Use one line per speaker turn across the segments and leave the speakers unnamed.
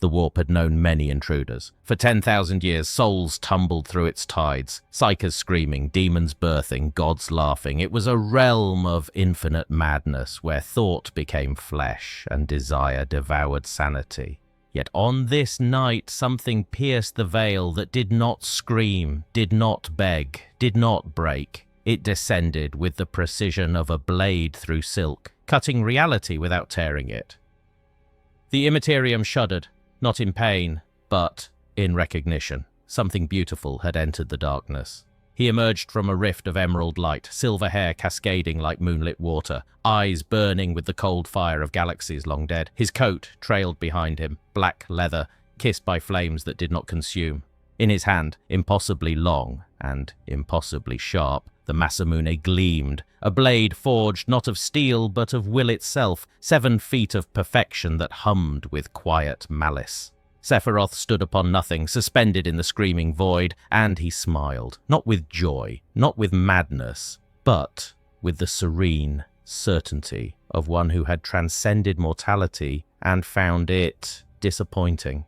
The warp had known many intruders. For 10,000 years, souls tumbled through its tides, psychers screaming, demons birthing, gods laughing. It was a realm of infinite madness where thought became flesh and desire devoured sanity. Yet on this night, something pierced the veil that did not scream, did not beg, did not break. It descended with the precision of a blade through silk, cutting reality without tearing it. The Immaterium shuddered, not in pain, but in recognition. Something beautiful had entered the darkness. He emerged from a rift of emerald light, silver hair cascading like moonlit water, eyes burning with the cold fire of galaxies long dead. His coat trailed behind him, black leather, kissed by flames that did not consume. In his hand, impossibly long and impossibly sharp, the Masamune gleamed, a blade forged not of steel but of will itself, 7 feet of perfection that hummed with quiet malice. Sephiroth stood upon nothing, suspended in the screaming void, and he smiled, not with joy, not with madness, but with the serene certainty of one who had transcended mortality and found it disappointing.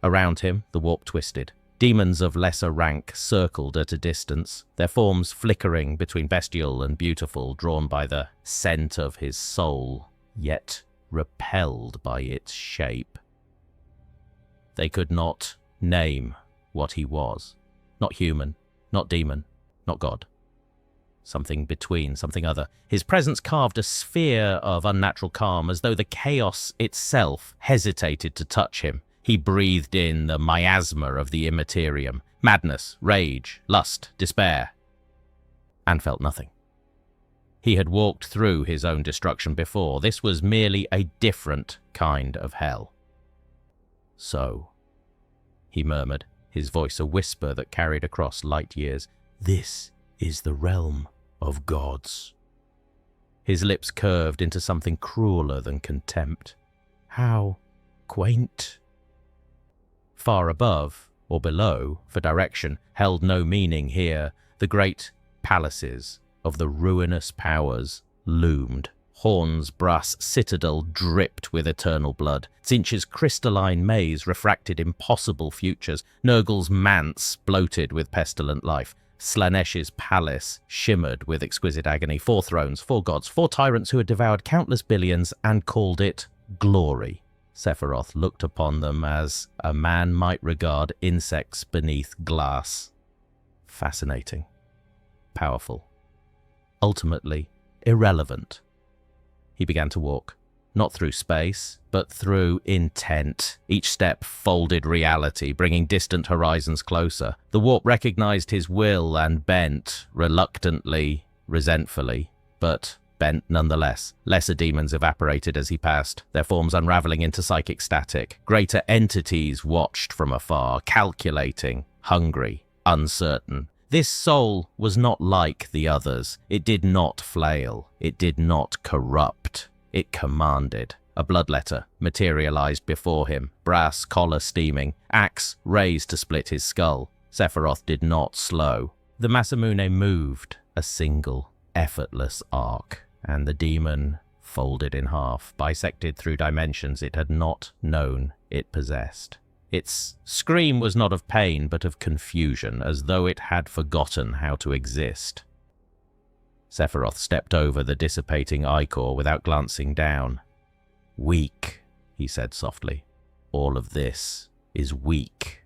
Around him, the warp twisted. Demons of lesser rank circled at a distance, their forms flickering between bestial and beautiful, drawn by the scent of his soul, yet repelled by its shape. They could not name what he was. Not human, not demon, not god. Something between, something other. His presence carved a sphere of unnatural calm, as though the chaos itself hesitated to touch him. He breathed in the miasma of the Immaterium, madness, rage, lust, despair, and felt nothing. He had walked through his own destruction before. This was merely a different kind of hell. So, he murmured, his voice a whisper that carried across light years, this is the realm of gods. His lips curved into something crueler than contempt. How quaint. Far above, or below, for direction, held no meaning here. The great palaces of the ruinous powers loomed. Horn's brass citadel dripped with eternal blood. Tzeentch's crystalline maze refracted impossible futures. Nurgle's manse bloated with pestilent life. Slanesh's palace shimmered with exquisite agony. 4 thrones, 4 gods, 4 tyrants who had devoured countless billions and called it glory. Sephiroth looked upon them as a man might regard insects beneath glass. Fascinating. Powerful. Ultimately, irrelevant. He began to walk, not through space, but through intent. Each step folded reality, bringing distant horizons closer. The warp recognized his will and bent, reluctantly, resentfully, but bent nonetheless. Lesser demons evaporated as he passed, their forms unraveling into psychic static. Greater entities watched from afar, calculating, hungry, uncertain. This soul was not like the others. It did not flail. It did not corrupt. It commanded. A bloodletter materialized before him, brass collar steaming, axe raised to split his skull. Sephiroth did not slow. The Masamune moved, a single, effortless arc, and the demon folded in half, bisected through dimensions it had not known it possessed. Its scream was not of pain, but of confusion, as though it had forgotten how to exist. Sephiroth stepped over the dissipating ichor without glancing down. Weak, he said softly. All of this is weak.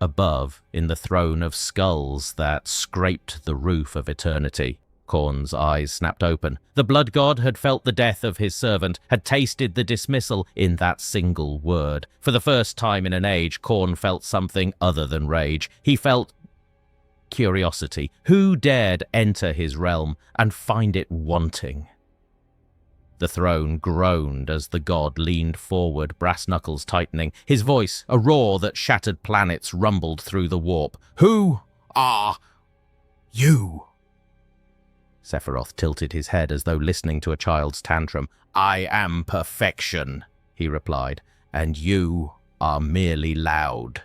Above, in the throne of skulls that scraped the roof of eternity, Khorne's eyes snapped open. The blood god had felt the death of his servant, had tasted the dismissal in that single word. For the first time in an age, Khorne felt something other than rage. He felt curiosity. Who dared enter his realm and find it wanting? The throne groaned as the god leaned forward, brass knuckles tightening. His voice, a roar that shattered planets, rumbled through the warp. Who are you? Sephiroth tilted his head as though listening to a child's tantrum. I am perfection, he replied, and you are merely loud.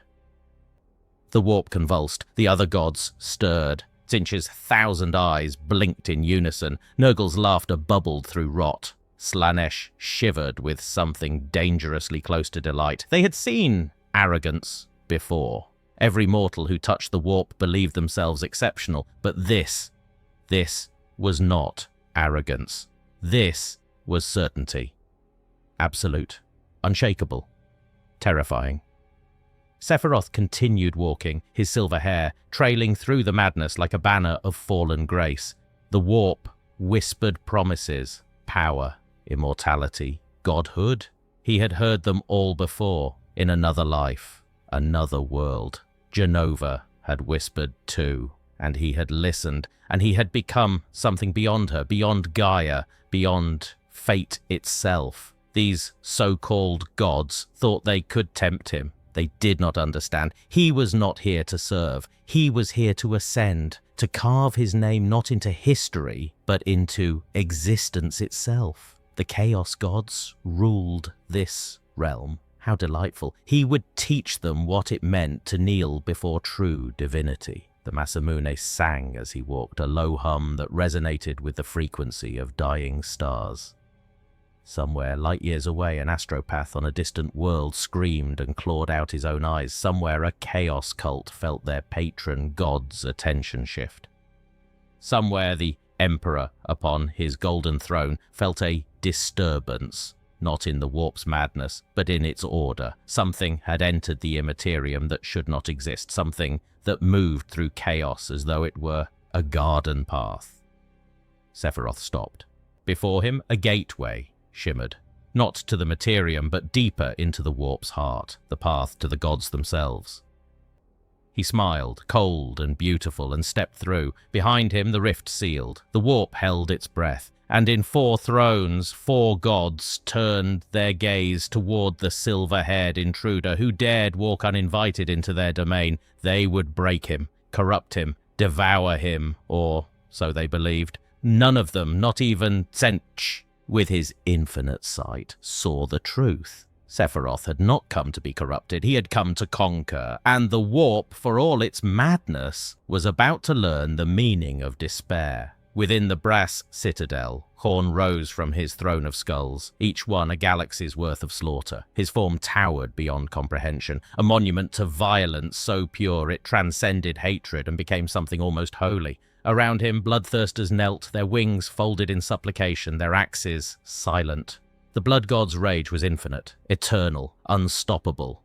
The warp convulsed. The other gods stirred. Tzeentch's 1,000 eyes blinked in unison. Nurgle's laughter bubbled through rot. Slaanesh shivered with something dangerously close to delight. They had seen arrogance before. Every mortal who touched the warp believed themselves exceptional, but this was not arrogance. This was certainty. Absolute, unshakable, terrifying. Sephiroth continued walking, his silver hair trailing through the madness like a banner of fallen grace. The warp whispered promises, power, immortality, godhood. He had heard them all before, in another life, another world. Genova had whispered too, and he had listened, and he had become something beyond her, beyond Gaia, beyond fate itself. These so-called gods thought they could tempt him. They did not understand. He was not here to serve. He was here to ascend, to carve his name not into history, but into existence itself. The Chaos Gods ruled this realm. How delightful. He would teach them what it meant to kneel before true divinity. The Masamune sang as he walked, a low hum that resonated with the frequency of dying stars. Somewhere, light years away, an astropath on a distant world screamed and clawed out his own eyes. Somewhere, a chaos cult felt their patron god's attention shift. Somewhere, the emperor upon his golden throne felt a disturbance, not in the warp's madness, but in its order. Something had entered the Immaterium that should not exist, something that moved through chaos as though it were a garden path. Sephiroth stopped. Before him, a gateway shimmered, not to the Immaterium, but deeper into the warp's heart, the path to the gods themselves. He smiled, cold and beautiful, and stepped through. Behind him, the rift sealed. The warp held its breath, and in 4 thrones, 4 gods turned their gaze toward the silver-haired intruder who dared walk uninvited into their domain. They would break him, corrupt him, devour him, or so they believed. None of them, not even Tsench, with his infinite sight, saw the truth. Sephiroth had not come to be corrupted, he had come to conquer, and the warp, for all its madness, was about to learn the meaning of despair. Within the brass citadel, Khorne rose from his throne of skulls, each one a galaxy's worth of slaughter. His form towered beyond comprehension, a monument to violence so pure it transcended hatred and became something almost holy. Around him, bloodthirsters knelt, their wings folded in supplication, their axes silent. The blood god's rage was infinite, eternal, unstoppable.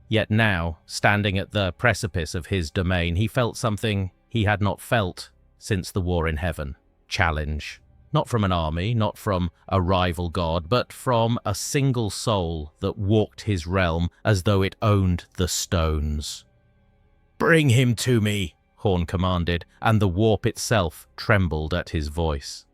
Yet now, standing at the precipice of his domain, he felt something he had not felt since the war in heaven. Challenge. Not from an army, not from a rival god, but from a single soul that walked his realm as though it owned the stones. "Bring him to me," Khorne commanded, and the warp itself trembled at his voice.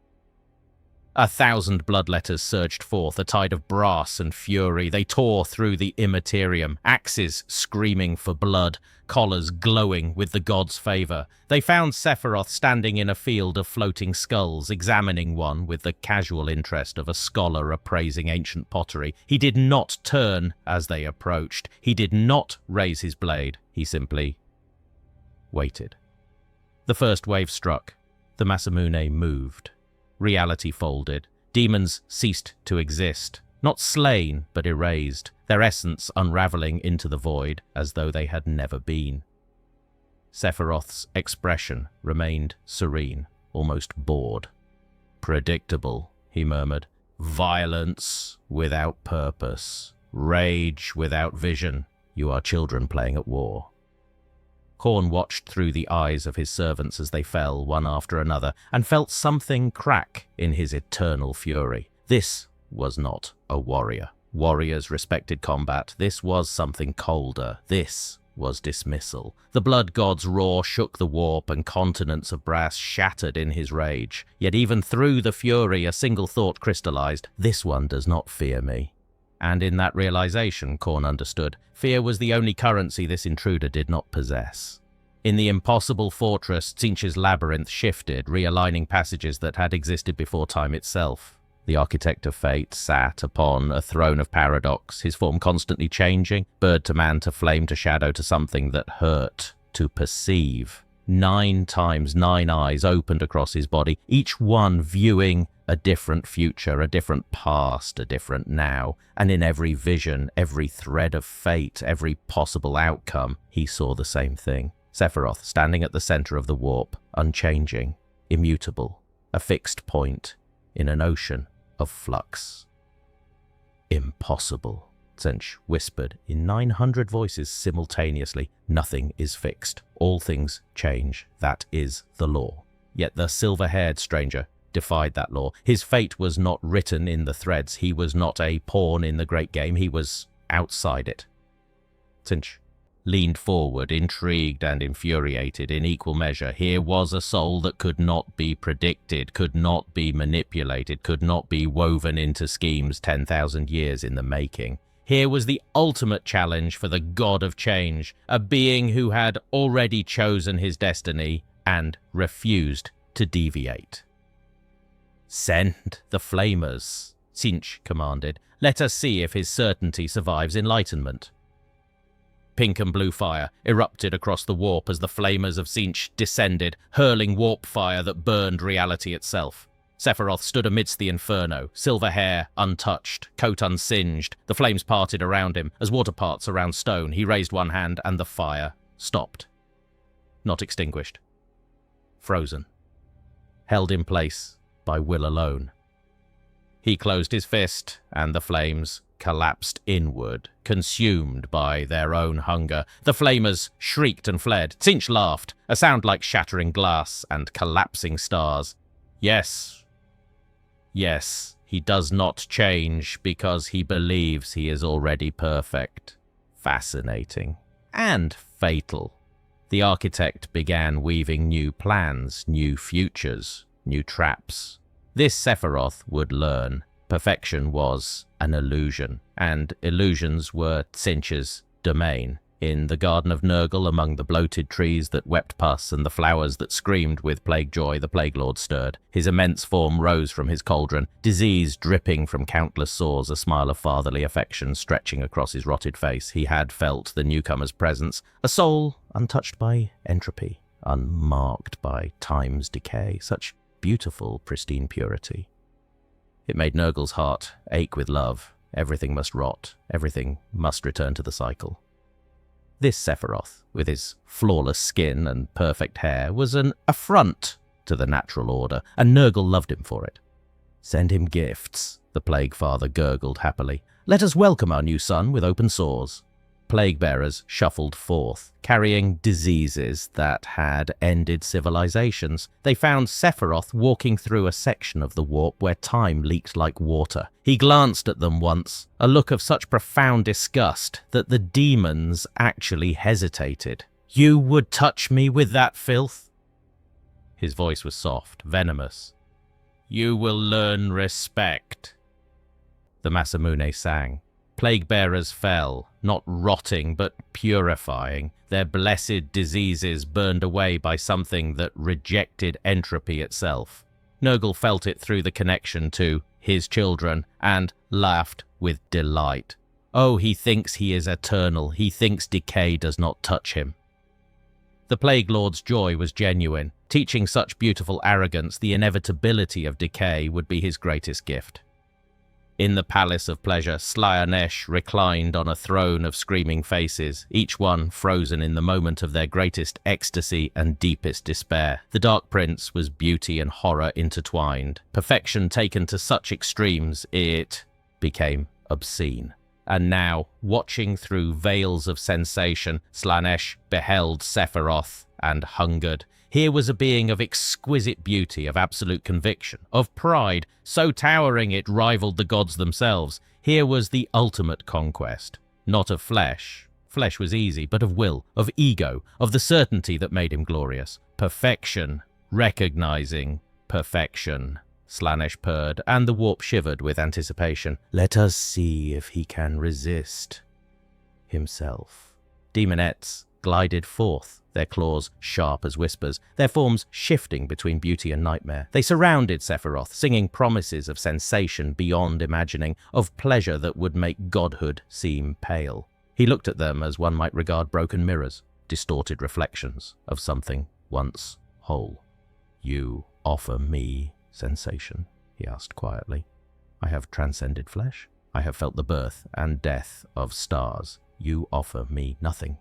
1,000 bloodletters surged forth, a tide of brass and fury. They tore through the Immaterium, axes screaming for blood, collars glowing with the god's favor. They found Sephiroth standing in a field of floating skulls, examining one with the casual interest of a scholar appraising ancient pottery. He did not turn as they approached. He did not raise his blade. He simply waited. The first wave struck. The Masamune moved. Reality folded. Demons ceased to exist. Not slain, but erased, their essence unraveling into the void as though they had never been. Sephiroth's expression remained serene, almost bored. "Predictable," he murmured. "Violence without purpose. Rage without vision. You are children playing at war." Khorne watched through the eyes of his servants as they fell one after another, and felt something crack in his eternal fury. This was not a warrior. Warriors respected combat. This was something colder. This was dismissal. The blood god's roar shook the warp, and continents of brass shattered in his rage. Yet even through the fury, a single thought crystallized. This one does not fear me. And in that realization, Khorne understood, fear was the only currency this intruder did not possess. In the impossible fortress, Tzeentch's labyrinth shifted, realigning passages that had existed before time itself. The architect of fate sat upon a throne of paradox, his form constantly changing, bird to man to flame to shadow to something that hurt to perceive. 9 times 9 eyes opened across his body, each one viewing A different future, a different past, a different now, and in every vision, every thread of fate, every possible outcome, he saw the same thing. Sephiroth standing at the center of the warp, unchanging, immutable, a fixed point in an ocean of flux. Impossible, Tzeentch whispered in 900 voices simultaneously. Nothing is fixed. All things change. That is the law. Yet the silver-haired stranger defied that law. His fate was not written in the threads. He was not a pawn in the great game. He was outside it. Tzeentch leaned forward, intrigued and infuriated in equal measure. Here was a soul that could not be predicted, could not be manipulated, could not be woven into schemes 10,000 years in the making. Here was the ultimate challenge for the god of change, a being who had already chosen his destiny and refused to deviate. "Send the flamers," Tzeentch commanded. "Let us see if his certainty survives enlightenment." Pink and blue fire erupted across the warp as the flamers of Tzeentch descended, hurling warp fire that burned reality itself. Sephiroth stood amidst the inferno, silver hair untouched, coat unsinged. The flames parted around him as water parts around stone. He raised one hand and the fire stopped. Not extinguished. Frozen. Held in place by will alone. He closed his fist, and the flames collapsed inward, consumed by their own hunger. The flamers shrieked and fled. Tzeentch laughed, a sound like shattering glass and collapsing stars. Yes, he does not change because he believes he is already perfect. Fascinating. And fatal. The architect began weaving new plans, new futures, new traps. This Sephiroth would learn. Perfection was an illusion, and illusions were Tzeentch's domain. In the Garden of Nurgle, among the bloated trees that wept pus and the flowers that screamed with plague joy, the Plague Lord stirred. His immense form rose from his cauldron, disease dripping from countless sores, a smile of fatherly affection stretching across his rotted face. He had felt the newcomer's presence, a soul untouched by entropy, unmarked by time's decay, such beautiful, pristine purity. It made Nurgle's heart ache with love. Everything must rot. Everything must return to the cycle. This Sephiroth, with his flawless skin and perfect hair, was an affront to the natural order, and Nurgle loved him for it. "Send him gifts," the Plague Father gurgled happily. "Let us welcome our new son with open sores." Plague bearers shuffled forth, carrying diseases that had ended civilizations. They found Sephiroth walking through a section of the warp where time leaked like water. He glanced at them once, a look of such profound disgust that the demons actually hesitated. "You would touch me with that filth?" His voice was soft, venomous. "You will learn respect." The Masamune sang. Plague bearers fell, not rotting but purifying, their blessed diseases burned away by something that rejected entropy itself. Nurgle felt it through the connection to his children and laughed with delight. Oh, he thinks he is eternal. He thinks decay does not touch him. The Plague Lord's joy was genuine. Teaching such beautiful arrogance the inevitability of decay would be his greatest gift. In the Palace of Pleasure, Slaanesh reclined on a throne of screaming faces, each one frozen in the moment of their greatest ecstasy and deepest despair. The Dark Prince was beauty and horror intertwined. Perfection taken to such extremes, it became obscene. And now, watching through veils of sensation, Slaanesh beheld Sephiroth and hungered. Here was a being of exquisite beauty, of absolute conviction, of pride, so towering it rivaled the gods themselves. Here was the ultimate conquest, not of flesh. Flesh was easy, but of will, of ego, of the certainty that made him glorious. Perfection, recognizing perfection. Slaanesh purred, and the warp shivered with anticipation. Let us see if he can resist himself. Demonettes glided forth, their claws sharp as whispers, their forms shifting between beauty and nightmare. They surrounded Sephiroth, singing promises of sensation beyond imagining, of pleasure that would make godhood seem pale. He looked at them as one might regard broken mirrors, distorted reflections of something once whole. You offer me sensation. he asked quietly. I have transcended flesh. I have felt the birth and death of stars. You offer me nothing.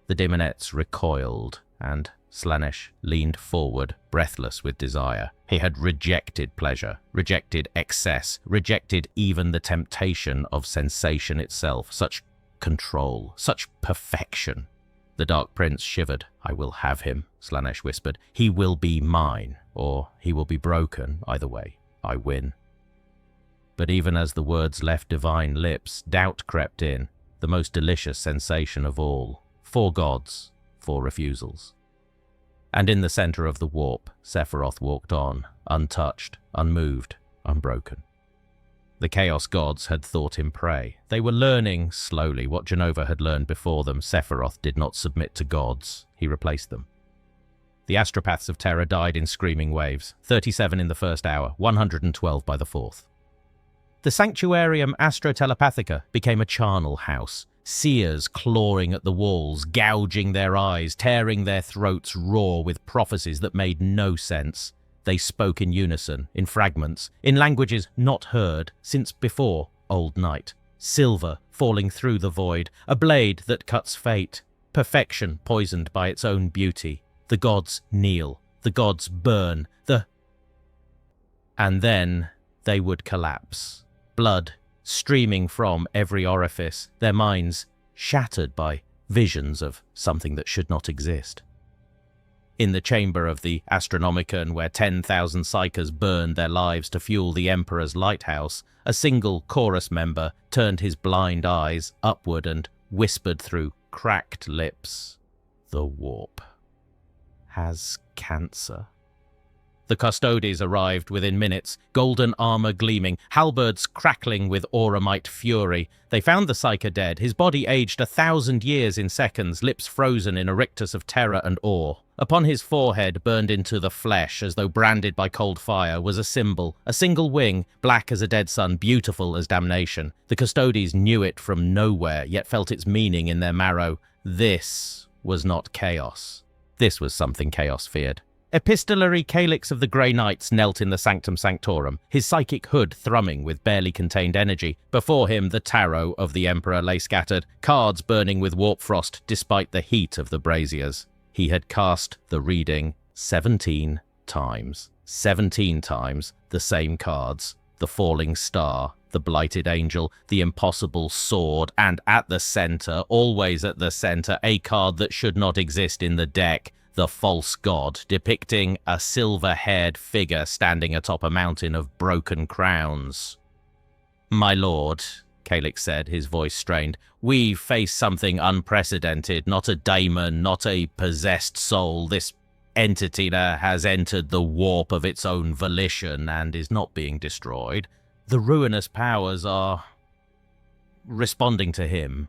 The daemonettes recoiled, and Slaanesh leaned forward, breathless with desire. He had rejected pleasure, rejected excess, rejected even the temptation of sensation itself. Such control, such perfection. The Dark Prince shivered. I will have him, Slaanesh whispered. He will be mine, or he will be broken. Either way, I win. But even as the words left divine lips, doubt crept in, the most delicious sensation of all. 4 gods, 4 refusals. And in the center of the warp, Sephiroth walked on, untouched, unmoved, unbroken. The Chaos Gods had thought him prey. They were learning, slowly, what Jenova had learned before them. Sephiroth did not submit to gods. He replaced them. The astropaths of terror died in screaming waves, 37 in the first hour, 112 by the fourth. The Sanctuarium Astrotelepathica became a charnel house, seers clawing at the walls, gouging their eyes, tearing their throats raw with prophecies that made no sense. They spoke in unison, in fragments, in languages not heard since before Old Night. Silver falling through the void, a blade that cuts fate, perfection poisoned by its own beauty. The gods kneel, the gods burn, and then they would collapse. Blood streaming from every orifice, their minds shattered by visions of something that should not exist. In the chamber of the Astronomicon, where 10,000 psychers burned their lives to fuel the Emperor's lighthouse, a single chorus member turned his blind eyes upward and whispered through cracked lips, "The warp has cancer." The Custodes arrived within minutes, golden armor gleaming, halberds crackling with auramite fury. They found the Psyker dead, his body aged 1,000 years in seconds, lips frozen in a rictus of terror and awe. Upon his forehead, burned into the flesh as though branded by cold fire, was a symbol, a single wing, black as a dead sun, beautiful as damnation. The Custodes knew it from nowhere, yet felt its meaning in their marrow. This was not chaos. This was something chaos feared. Epistolary Calyx of the Grey Knights knelt in the Sanctum Sanctorum, his psychic hood thrumming with barely contained energy. Before him, the tarot of the Emperor lay scattered, cards burning with warp frost despite the heat of the braziers. He had cast the reading 17 times. 17 times the same cards. The falling star, the blighted angel, the impossible sword, and at the center, always at the center, a card that should not exist in the deck. The false god, depicting a silver-haired figure standing atop a mountain of broken crowns. "My lord," Calyx said, his voice strained, "we face something unprecedented, not a daemon, not a possessed soul. This entity has entered the warp of its own volition and is not being destroyed. The ruinous powers are responding to him."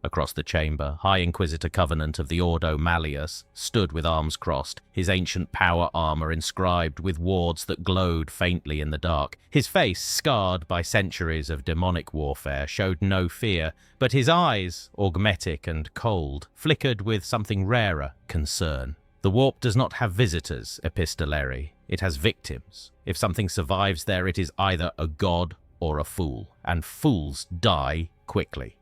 Across the chamber, High Inquisitor Covenant of the Ordo Malleus stood with arms crossed, his ancient power armor inscribed with wards that glowed faintly in the dark. His face, scarred by centuries of demonic warfare, showed no fear, but his eyes, augmetic and cold, flickered with something rarer, concern. The warp does not have visitors, Epistolary. It has victims. If something survives there, it is either a god or a fool, and fools die quickly.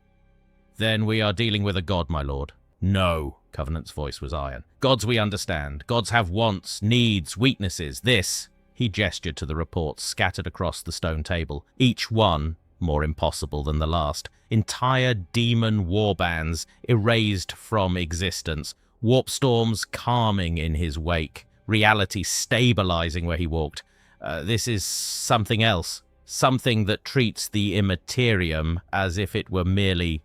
"Then we are dealing with a god, my lord." "No," Covenant's voice was iron. "Gods we understand. Gods have wants, needs, weaknesses. This," he gestured to the reports scattered across the stone table, each one more impossible than the last. Entire demon warbands erased from existence, warp storms calming in his wake, reality stabilizing where he walked. This is something else, something that treats the Immaterium as if it were merely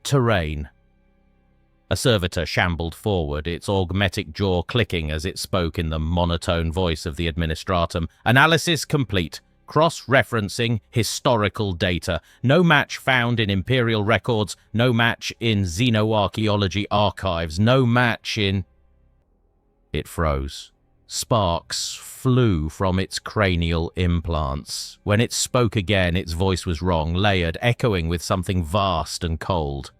terrain. A servitor shambled forward, its augmetic jaw clicking as it spoke in the monotone voice of the administratum. "Analysis complete. Cross-referencing historical data. No match found in Imperial records, no match in xenoarchaeology archives, no match in..." It froze. Sparks flew from its cranial implants. When it spoke again, its voice was wrong, layered, echoing with something vast and cold.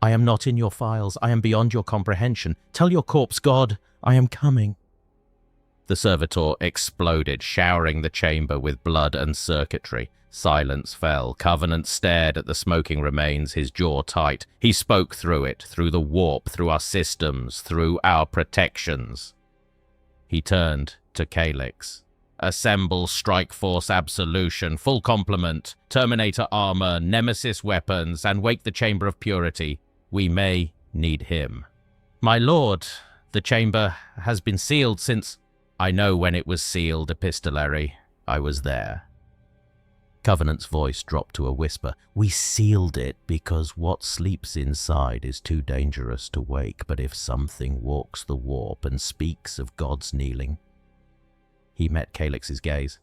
"I am not in your files. I am beyond your comprehension. Tell your corpse god, I am coming." The servitor exploded, showering the chamber with blood and circuitry. Silence fell. Covenant stared at the smoking remains, his jaw tight. He spoke through it, through the warp, through our systems, through our protections. He turned to Calyx. Assemble Strike Force Absolution, full complement, Terminator armor, Nemesis weapons, and wake the Chamber of Purity. We may need him. My lord, the chamber has been sealed since... I know when it was sealed, Epistolary. I was there. Covenant's voice dropped to a whisper. We sealed it because what sleeps inside is too dangerous to wake, but if something walks the warp and speaks of God's kneeling... He met Calyx's gaze.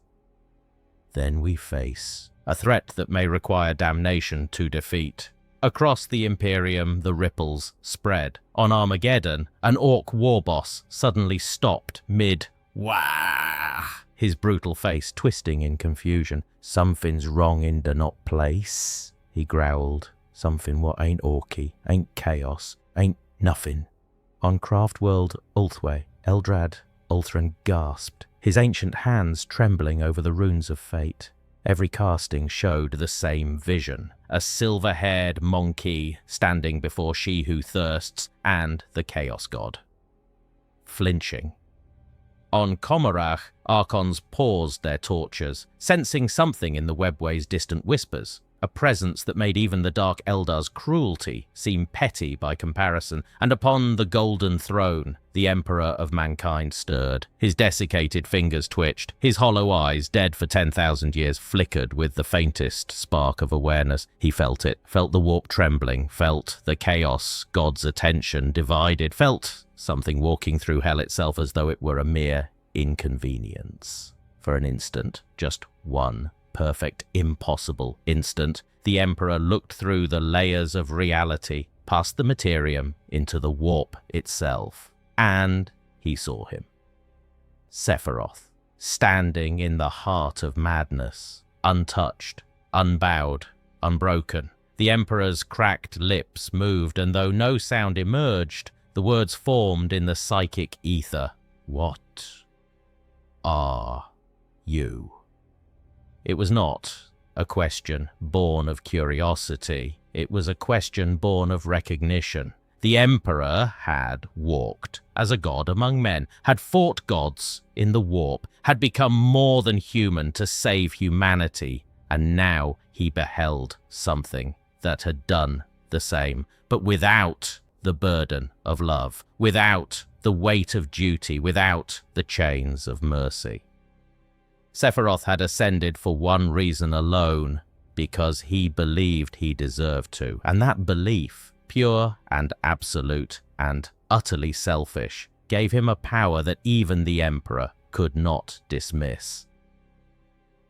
Then we face a threat that may require damnation to defeat. Across the Imperium, the ripples spread. On Armageddon, an orc war boss suddenly stopped mid-wah, his brutal face twisting in confusion. Something's wrong in the not place, he growled. Something what ain't orky, ain't chaos, ain't nothing. On Craft World Ulthway, Eldrad Ulthran gasped, his ancient hands trembling over the runes of fate. Every casting showed the same vision, a silver-haired monkey standing before She Who Thirsts and the Chaos God. Flinching. On Comarach, Archons paused their tortures, sensing something in the webway's distant whispers, a presence that made even the Dark Eldar's cruelty seem petty by comparison, and upon the Golden Throne, the Emperor of Mankind stirred. His desiccated fingers twitched, his hollow eyes, dead for 10,000 years, flickered with the faintest spark of awareness. He felt it, felt the warp trembling, felt the chaos, God's attention divided, felt something walking through hell itself as though it were a mere inconvenience. For an instant, just one perfect, impossible instant, the Emperor looked through the layers of reality, past the Immaterium, into the warp itself. And he saw him. Sephiroth, standing in the heart of madness, untouched, unbowed, unbroken. The Emperor's cracked lips moved, and though no sound emerged, the words formed in the psychic ether. What are you? It was not a question born of curiosity. It was a question born of recognition. The Emperor had walked as a god among men, had fought gods in the warp, had become more than human to save humanity, and now he beheld something that had done the same, but without the burden of love, without the weight of duty, without the chains of mercy. Sephiroth had ascended for one reason alone, because he believed he deserved to, and that belief, pure and absolute and utterly selfish, gave him a power that even the Emperor could not dismiss.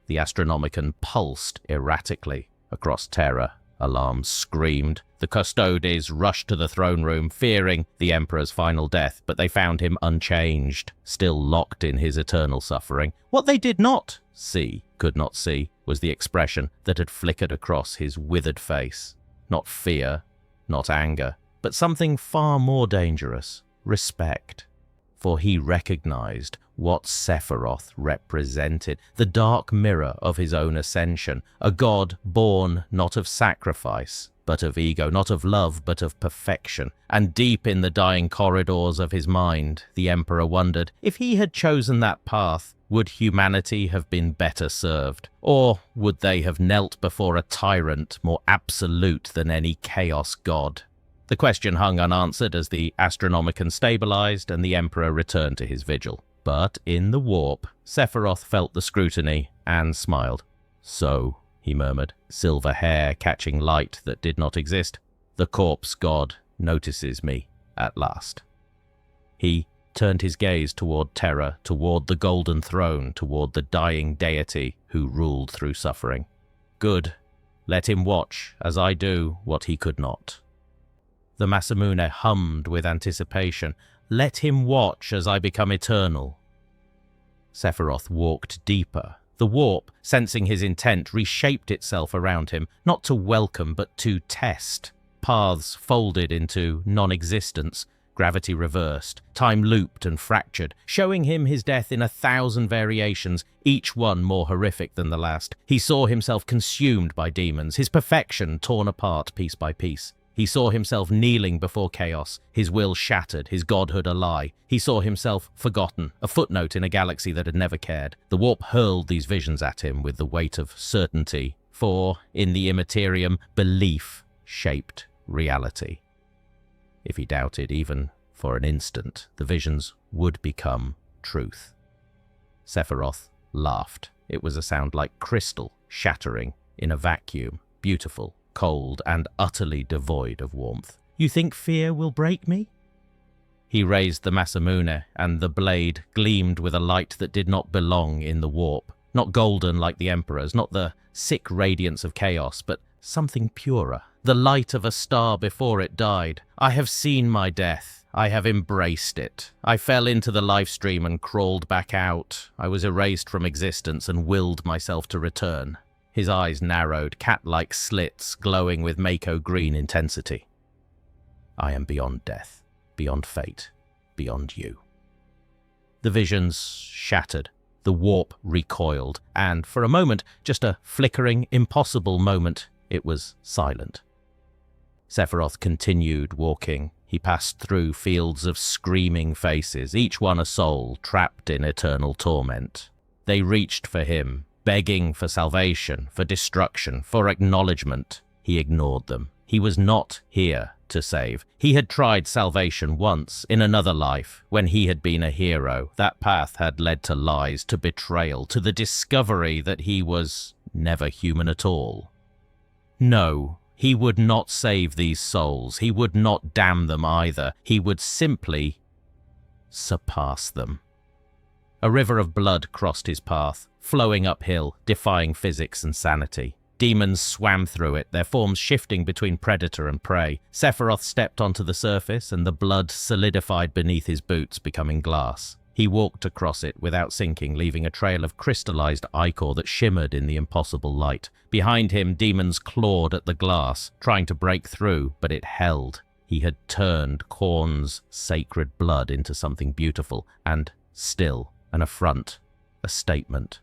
The Astronomicon pulsed erratically across Terra. Alarms screamed. The Custodes rushed to the throne room, fearing the Emperor's final death, but they found him unchanged, still locked in his eternal suffering. What they did not see, could not see, was the expression that had flickered across his withered face. Not fear, not anger, but something far more dangerous, respect. For he recognized what Sephiroth represented, the dark mirror of his own ascension, a god born not of sacrifice, but of ego, not of love, but of perfection. And deep in the dying corridors of his mind, the Emperor wondered, if he had chosen that path, would humanity have been better served? Or would they have knelt before a tyrant more absolute than any chaos god? The question hung unanswered as the Astronomicon stabilized and the Emperor returned to his vigil. But in the warp, Sephiroth felt the scrutiny and smiled. So, he murmured, silver hair catching light that did not exist, the corpse god notices me at last. He turned his gaze toward Terra, toward the Golden Throne, toward the dying deity who ruled through suffering. Good. Let him watch, as I do, what he could not. The Masamune hummed with anticipation. Let him watch as I become eternal. Sephiroth walked deeper. The warp, sensing his intent, reshaped itself around him, not to welcome but to test. Paths folded into non-existence. Gravity reversed, time looped and fractured, showing him his death in 1,000 variations, each one more horrific than the last. He saw himself consumed by demons, his perfection torn apart piece by piece. He saw himself kneeling before chaos, his will shattered, his godhood a lie. He saw himself forgotten, a footnote in a galaxy that had never cared. The warp hurled these visions at him with the weight of certainty, for, in the Immaterium, belief shaped reality. If he doubted even for an instant, the visions would become truth. Sephiroth laughed. It was a sound like crystal shattering in a vacuum, beautiful, cold, and utterly devoid of warmth. "You think fear will break me?" He raised the Masamune, and the blade gleamed with a light that did not belong in the warp. Not golden like the Emperor's, not the sick radiance of chaos, but something purer. The light of a star before it died. I have seen my death. I have embraced it. I fell into the life stream and crawled back out. I was erased from existence and willed myself to return. His eyes narrowed, cat-like slits glowing with Mako green intensity. I am beyond death, beyond fate, beyond you. The visions shattered. The warp recoiled, and for a moment, just a flickering, impossible moment, it was silent. Sephiroth continued walking. He passed through fields of screaming faces, each one a soul trapped in eternal torment. They reached for him, begging for salvation, for destruction, for acknowledgement. He ignored them. He was not here to save. He had tried salvation once, in another life, when he had been a hero. That path had led to lies, to betrayal, to the discovery that he was never human at all. No, he would not save these souls. He would not damn them either. He would simply surpass them. A river of blood crossed his path, flowing uphill, defying physics and sanity. Demons swam through it, their forms shifting between predator and prey. Sephiroth stepped onto the surface, and the blood solidified beneath his boots, becoming glass. He walked across it without sinking, leaving a trail of crystallized ichor that shimmered in the impossible light. Behind him, demons clawed at the glass, trying to break through, but it held. He had turned Khorne's sacred blood into something beautiful, and still an affront, a statement.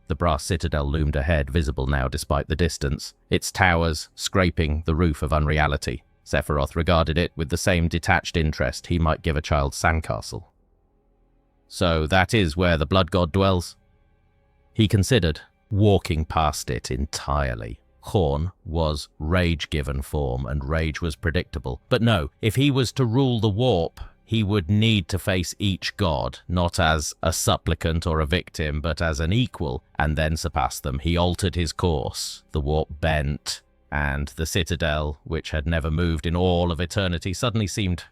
The brass citadel loomed ahead, visible now despite the distance, its towers scraping the roof of unreality. Sephiroth regarded it with the same detached interest he might give a child's sandcastle. So that is where the blood god dwells? He considered, walking past it entirely. Khorne was rage-given form, and rage was predictable. But no, if he was to rule the warp, he would need to face each god, not as a supplicant or a victim, but as an equal, and then surpass them. He altered his course. The warp bent, and the citadel, which had never moved in all of eternity, suddenly seemed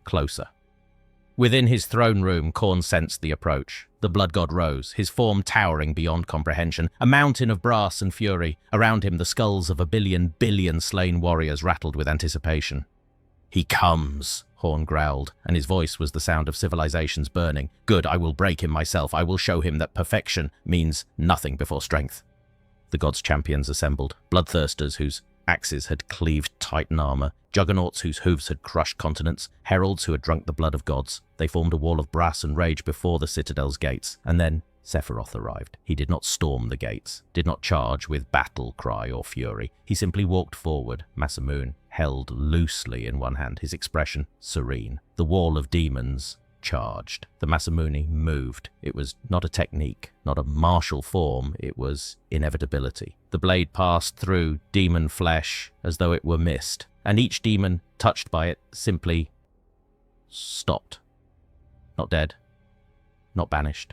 closer. Within his throne room, Khorne sensed the approach. The blood god rose, his form towering beyond comprehension, a mountain of brass and fury. Around him, the skulls of a billion slain warriors rattled with anticipation. "He comes," Khorne growled, and his voice was the sound of civilizations burning. "Good, I will break him myself. I will show him that perfection means nothing before strength." The gods' champions assembled, bloodthirsters whose axes had cleaved titan armor, juggernauts whose hooves had crushed continents, heralds who had drunk the blood of gods. They formed a wall of brass and rage before the citadel's gates, and then Sephiroth arrived. He did not storm the gates, did not charge with battle cry or fury. He simply walked forward, Masamune held loosely in one hand, his expression serene. The wall of demons charged. The Masamune moved. It was not a technique, not a martial form, it was inevitability. The blade passed through demon flesh as though it were mist, and each demon touched by it simply stopped. Not dead, not banished.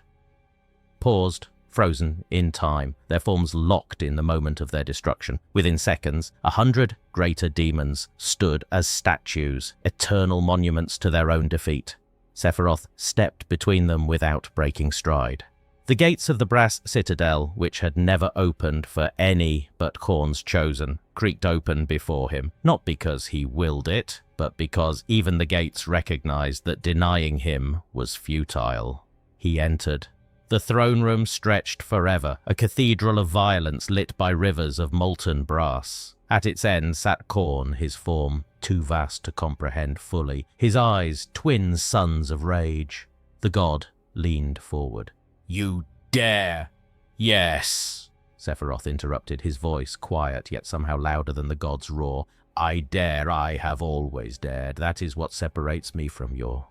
Paused, frozen in time, their forms locked in the moment of their destruction. Within seconds, 100 greater demons stood as statues, eternal monuments to their own defeat. Sephiroth stepped between them without breaking stride. The gates of the brass citadel, which had never opened for any but Khorne's chosen, creaked open before him, not because he willed it, but because even the gates recognized that denying him was futile. He entered. The throne room stretched forever, a cathedral of violence lit by rivers of molten brass. At its end sat Khorne, his form too vast to comprehend fully, his eyes twin suns of rage. The god leaned forward. "You dare!" "Yes," Sephiroth interrupted, his voice quiet yet somehow louder than the god's roar. "I dare, I have always dared. That is what separates me from your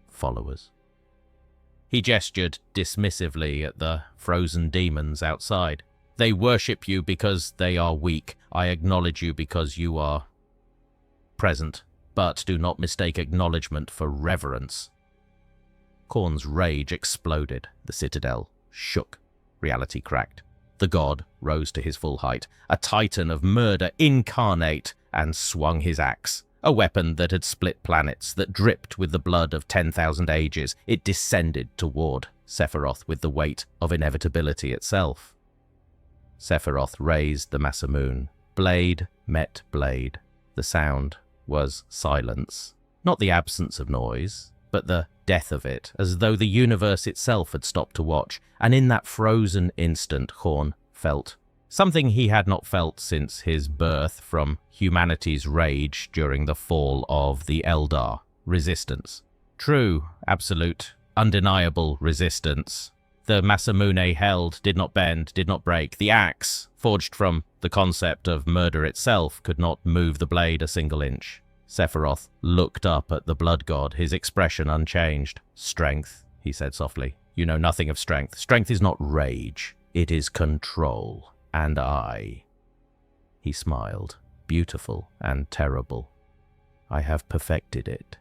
followers." He gestured dismissively at the frozen demons outside. "They worship you because they are weak. I acknowledge you because you are present, but do not mistake acknowledgement for reverence." Khorne's rage exploded. The citadel shook. Reality cracked. The god rose to his full height, a titan of murder incarnate, and swung his axe. A weapon that had split planets, that dripped with the blood of 10,000 ages. It descended toward Sephiroth with the weight of inevitability itself. Sephiroth raised the Masamune. Blade met blade. The sound was silence. Not the absence of noise, but the death of it, as though the universe itself had stopped to watch. And in that frozen instant, Khorne felt something he had not felt since his birth from humanity's rage during the fall of the Eldar. Resistance. True, absolute, undeniable resistance. The Masamune held, did not bend, did not break. The axe, forged from the concept of murder itself, could not move the blade a single inch. Sephiroth looked up at the blood god, his expression unchanged. "Strength," he said softly. "You know nothing of strength. Strength is not rage. It is control. And I..." He smiled, beautiful and terrible. "I have perfected it."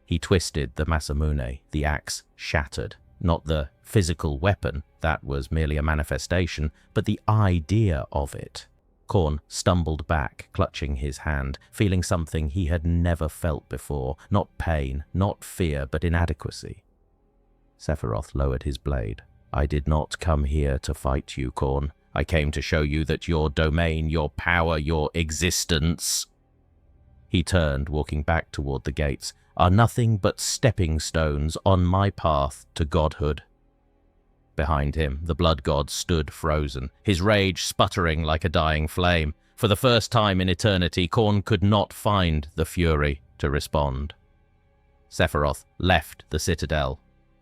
He twisted the Masamune. The axe shattered. Not the physical weapon, that was merely a manifestation, but the idea of it. Khorne stumbled back, clutching his hand, feeling something he had never felt before. Not pain, not fear, but inadequacy. Sephiroth lowered his blade. "I did not come here to fight you, Khorne. I came to show you that your domain, your power, your existence," he turned, walking back toward the gates, "are nothing but stepping stones on my path to godhood." Behind him, the blood god stood frozen, his rage sputtering like a dying flame. For the first time in eternity, Khorne could not find the fury to respond. Sephiroth left the citadel.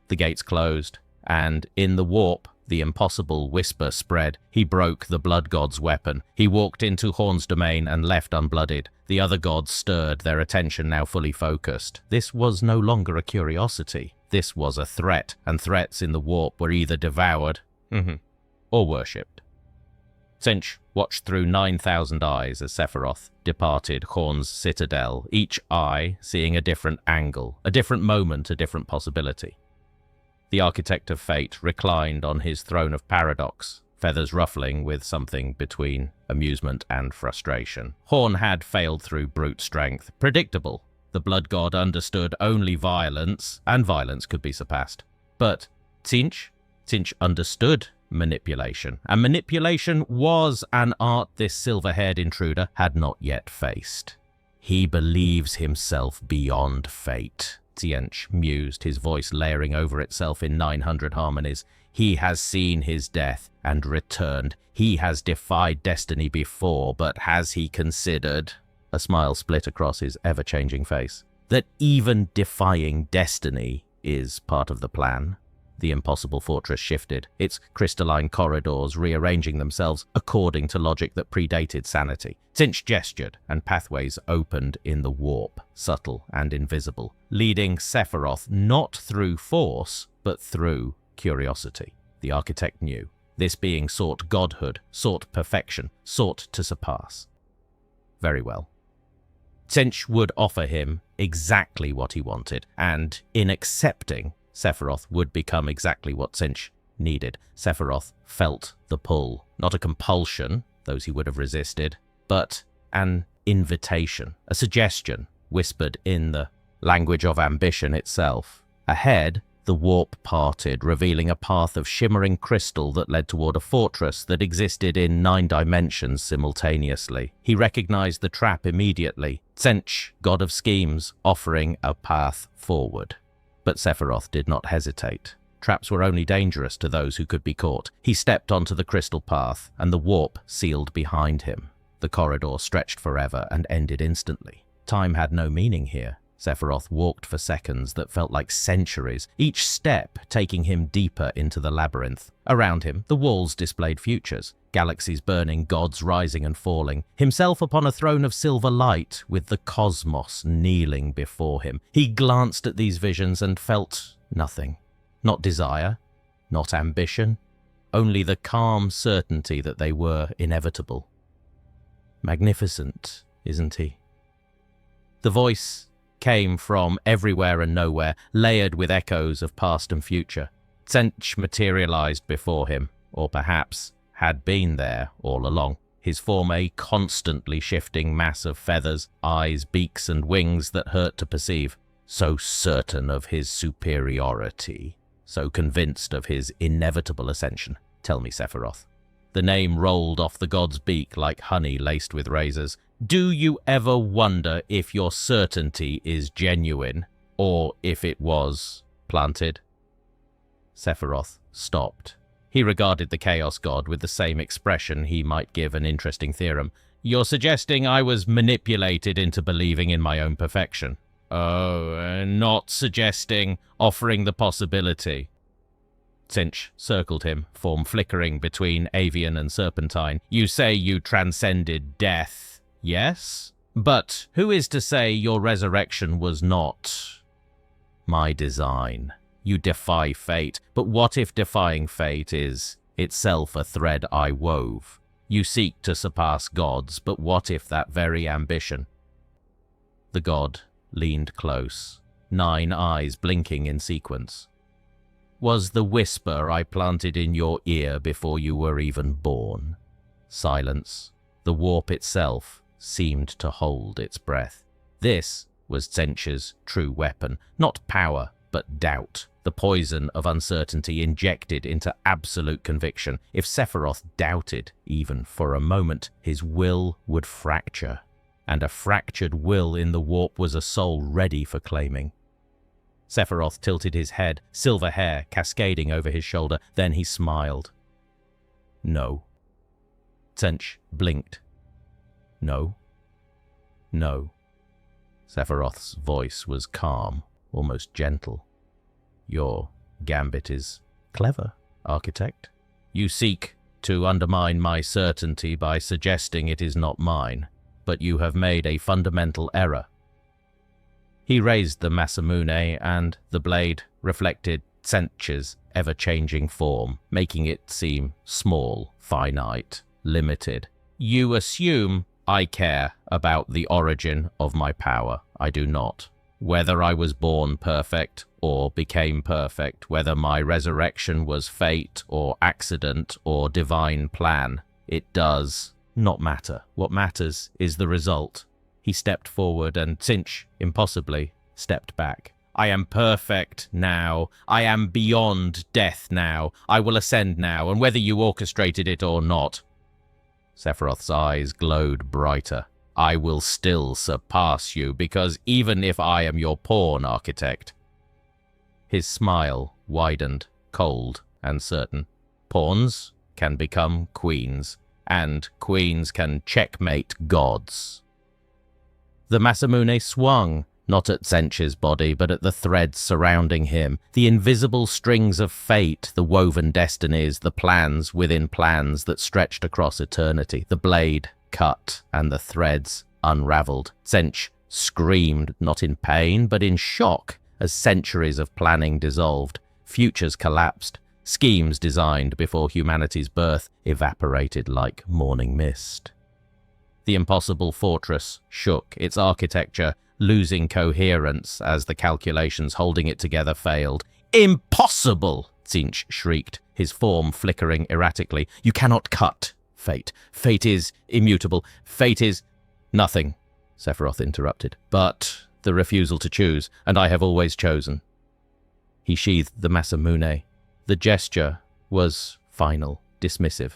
The gates closed, and in the warp, the impossible whisper spread. He broke the blood god's weapon. He walked into Khorne's domain and left unblooded. The other gods stirred, their attention now fully focused. This was no longer a curiosity. This was a threat, and threats in the warp were either devoured or worshipped. Tzeentch watched through 9,000 eyes as Sephiroth departed Khorne's citadel, each eye seeing a different angle, a different moment, a different possibility. The architect of fate reclined on his throne of paradox, feathers ruffling with something between amusement and frustration. Khorne had failed through brute strength. Predictable. The blood god understood only violence, and violence could be surpassed. But Tzeentch understood manipulation, and manipulation was an art this silver-haired intruder had not yet faced. "He believes himself beyond fate," Tzeentch mused, his voice layering over itself in 900 harmonies. "He has seen his death and returned. He has defied destiny before, but has he considered..." A smile split across his ever-changing face. "That even defying destiny is part of the plan." The impossible fortress shifted, its crystalline corridors rearranging themselves according to logic that predated sanity. Tzeentch gestured, and pathways opened in the warp, subtle and invisible, leading Sephiroth not through force, but through curiosity. The architect knew. This being sought godhood, sought perfection, sought to surpass. Very well. Tzeentch would offer him exactly what he wanted, and in accepting, Sephiroth would become exactly what Tzeentch needed. Sephiroth felt the pull, not a compulsion, those he would have resisted, but an invitation, a suggestion, whispered in the language of ambition itself. Ahead, the warp parted, revealing a path of shimmering crystal that led toward a fortress that existed in 9 dimensions simultaneously. He recognized the trap immediately. Tzeentch, god of schemes, offering a path forward. But Sephiroth did not hesitate. Traps were only dangerous to those who could be caught. He stepped onto the crystal path, and the warp sealed behind him. The corridor stretched forever and ended instantly. Time had no meaning here. Sephiroth walked for seconds that felt like centuries, each step taking him deeper into the labyrinth. Around him, the walls displayed futures, galaxies burning, gods rising and falling, himself upon a throne of silver light with the cosmos kneeling before him. He glanced at these visions and felt nothing. Not desire, not ambition, only the calm certainty that they were inevitable. Magnificent, isn't he? The voice came from everywhere and nowhere, layered with echoes of past and future. Tzeentch materialized before him, or perhaps had been there all along, his form a constantly shifting mass of feathers, eyes, beaks and wings that hurt to perceive. So certain of his superiority, so convinced of his inevitable ascension. Tell me, Sephiroth. The name rolled off the god's beak like honey laced with razors. Do you ever wonder if your certainty is genuine, or if it was planted? Sephiroth stopped. He regarded the Chaos God with the same expression he might give an interesting theorem. You're suggesting I was manipulated into believing in my own perfection? Oh, not suggesting, offering the possibility. Tzeentch circled him, form flickering between avian and serpentine. You say you transcended death, yes? But who is to say your resurrection was not my design? You defy fate, but what if defying fate is itself a thread I wove? You seek to surpass gods, but what if that very ambition? The god leaned close, 9 eyes blinking in sequence. Was the whisper I planted in your ear before you were even born? Silence. The warp itself seemed to hold its breath. This was Tzeentch's true weapon, not power, but doubt, the poison of uncertainty injected into absolute conviction. If Sephiroth doubted, even for a moment, his will would fracture, and a fractured will in the warp was a soul ready for claiming. Sephiroth tilted his head, silver hair cascading over his shoulder. Then he smiled. No. Tzeentch blinked. No. No. Sephiroth's voice was calm, almost gentle. Your gambit is clever, architect. You seek to undermine my certainty by suggesting it is not mine, but you have made a fundamental error. He raised the Masamune, and the blade reflected Tzeentch's ever-changing form, making it seem small, finite, limited. You assume I care about the origin of my power. I do not. Whether I was born perfect or became perfect, whether my resurrection was fate or accident or divine plan, it does not matter. What matters is the result. He stepped forward and Tzeentch, impossibly, stepped back. I am perfect now. I am beyond death now. I will ascend now, and whether you orchestrated it or not. Sephiroth's eyes glowed brighter. I will still surpass you, because even if I am your pawn, architect. His smile widened, cold and certain. Pawns can become queens, and queens can checkmate gods. The Masamune swung, not at Tzeentch's body, but at the threads surrounding him, the invisible strings of fate, the woven destinies, the plans within plans that stretched across eternity. The blade cut, and the threads unraveled. Tzeentch screamed, not in pain, but in shock, as centuries of planning dissolved, futures collapsed, schemes designed before humanity's birth evaporated like morning mist. The impossible fortress shook, its architecture losing coherence as the calculations holding it together failed. Impossible! Tzeentch shrieked, his form flickering erratically. You cannot cut fate. Fate is immutable. Fate is nothing, Sephiroth interrupted. But the refusal to choose, and I have always chosen. He sheathed the Masamune. The gesture was final, dismissive.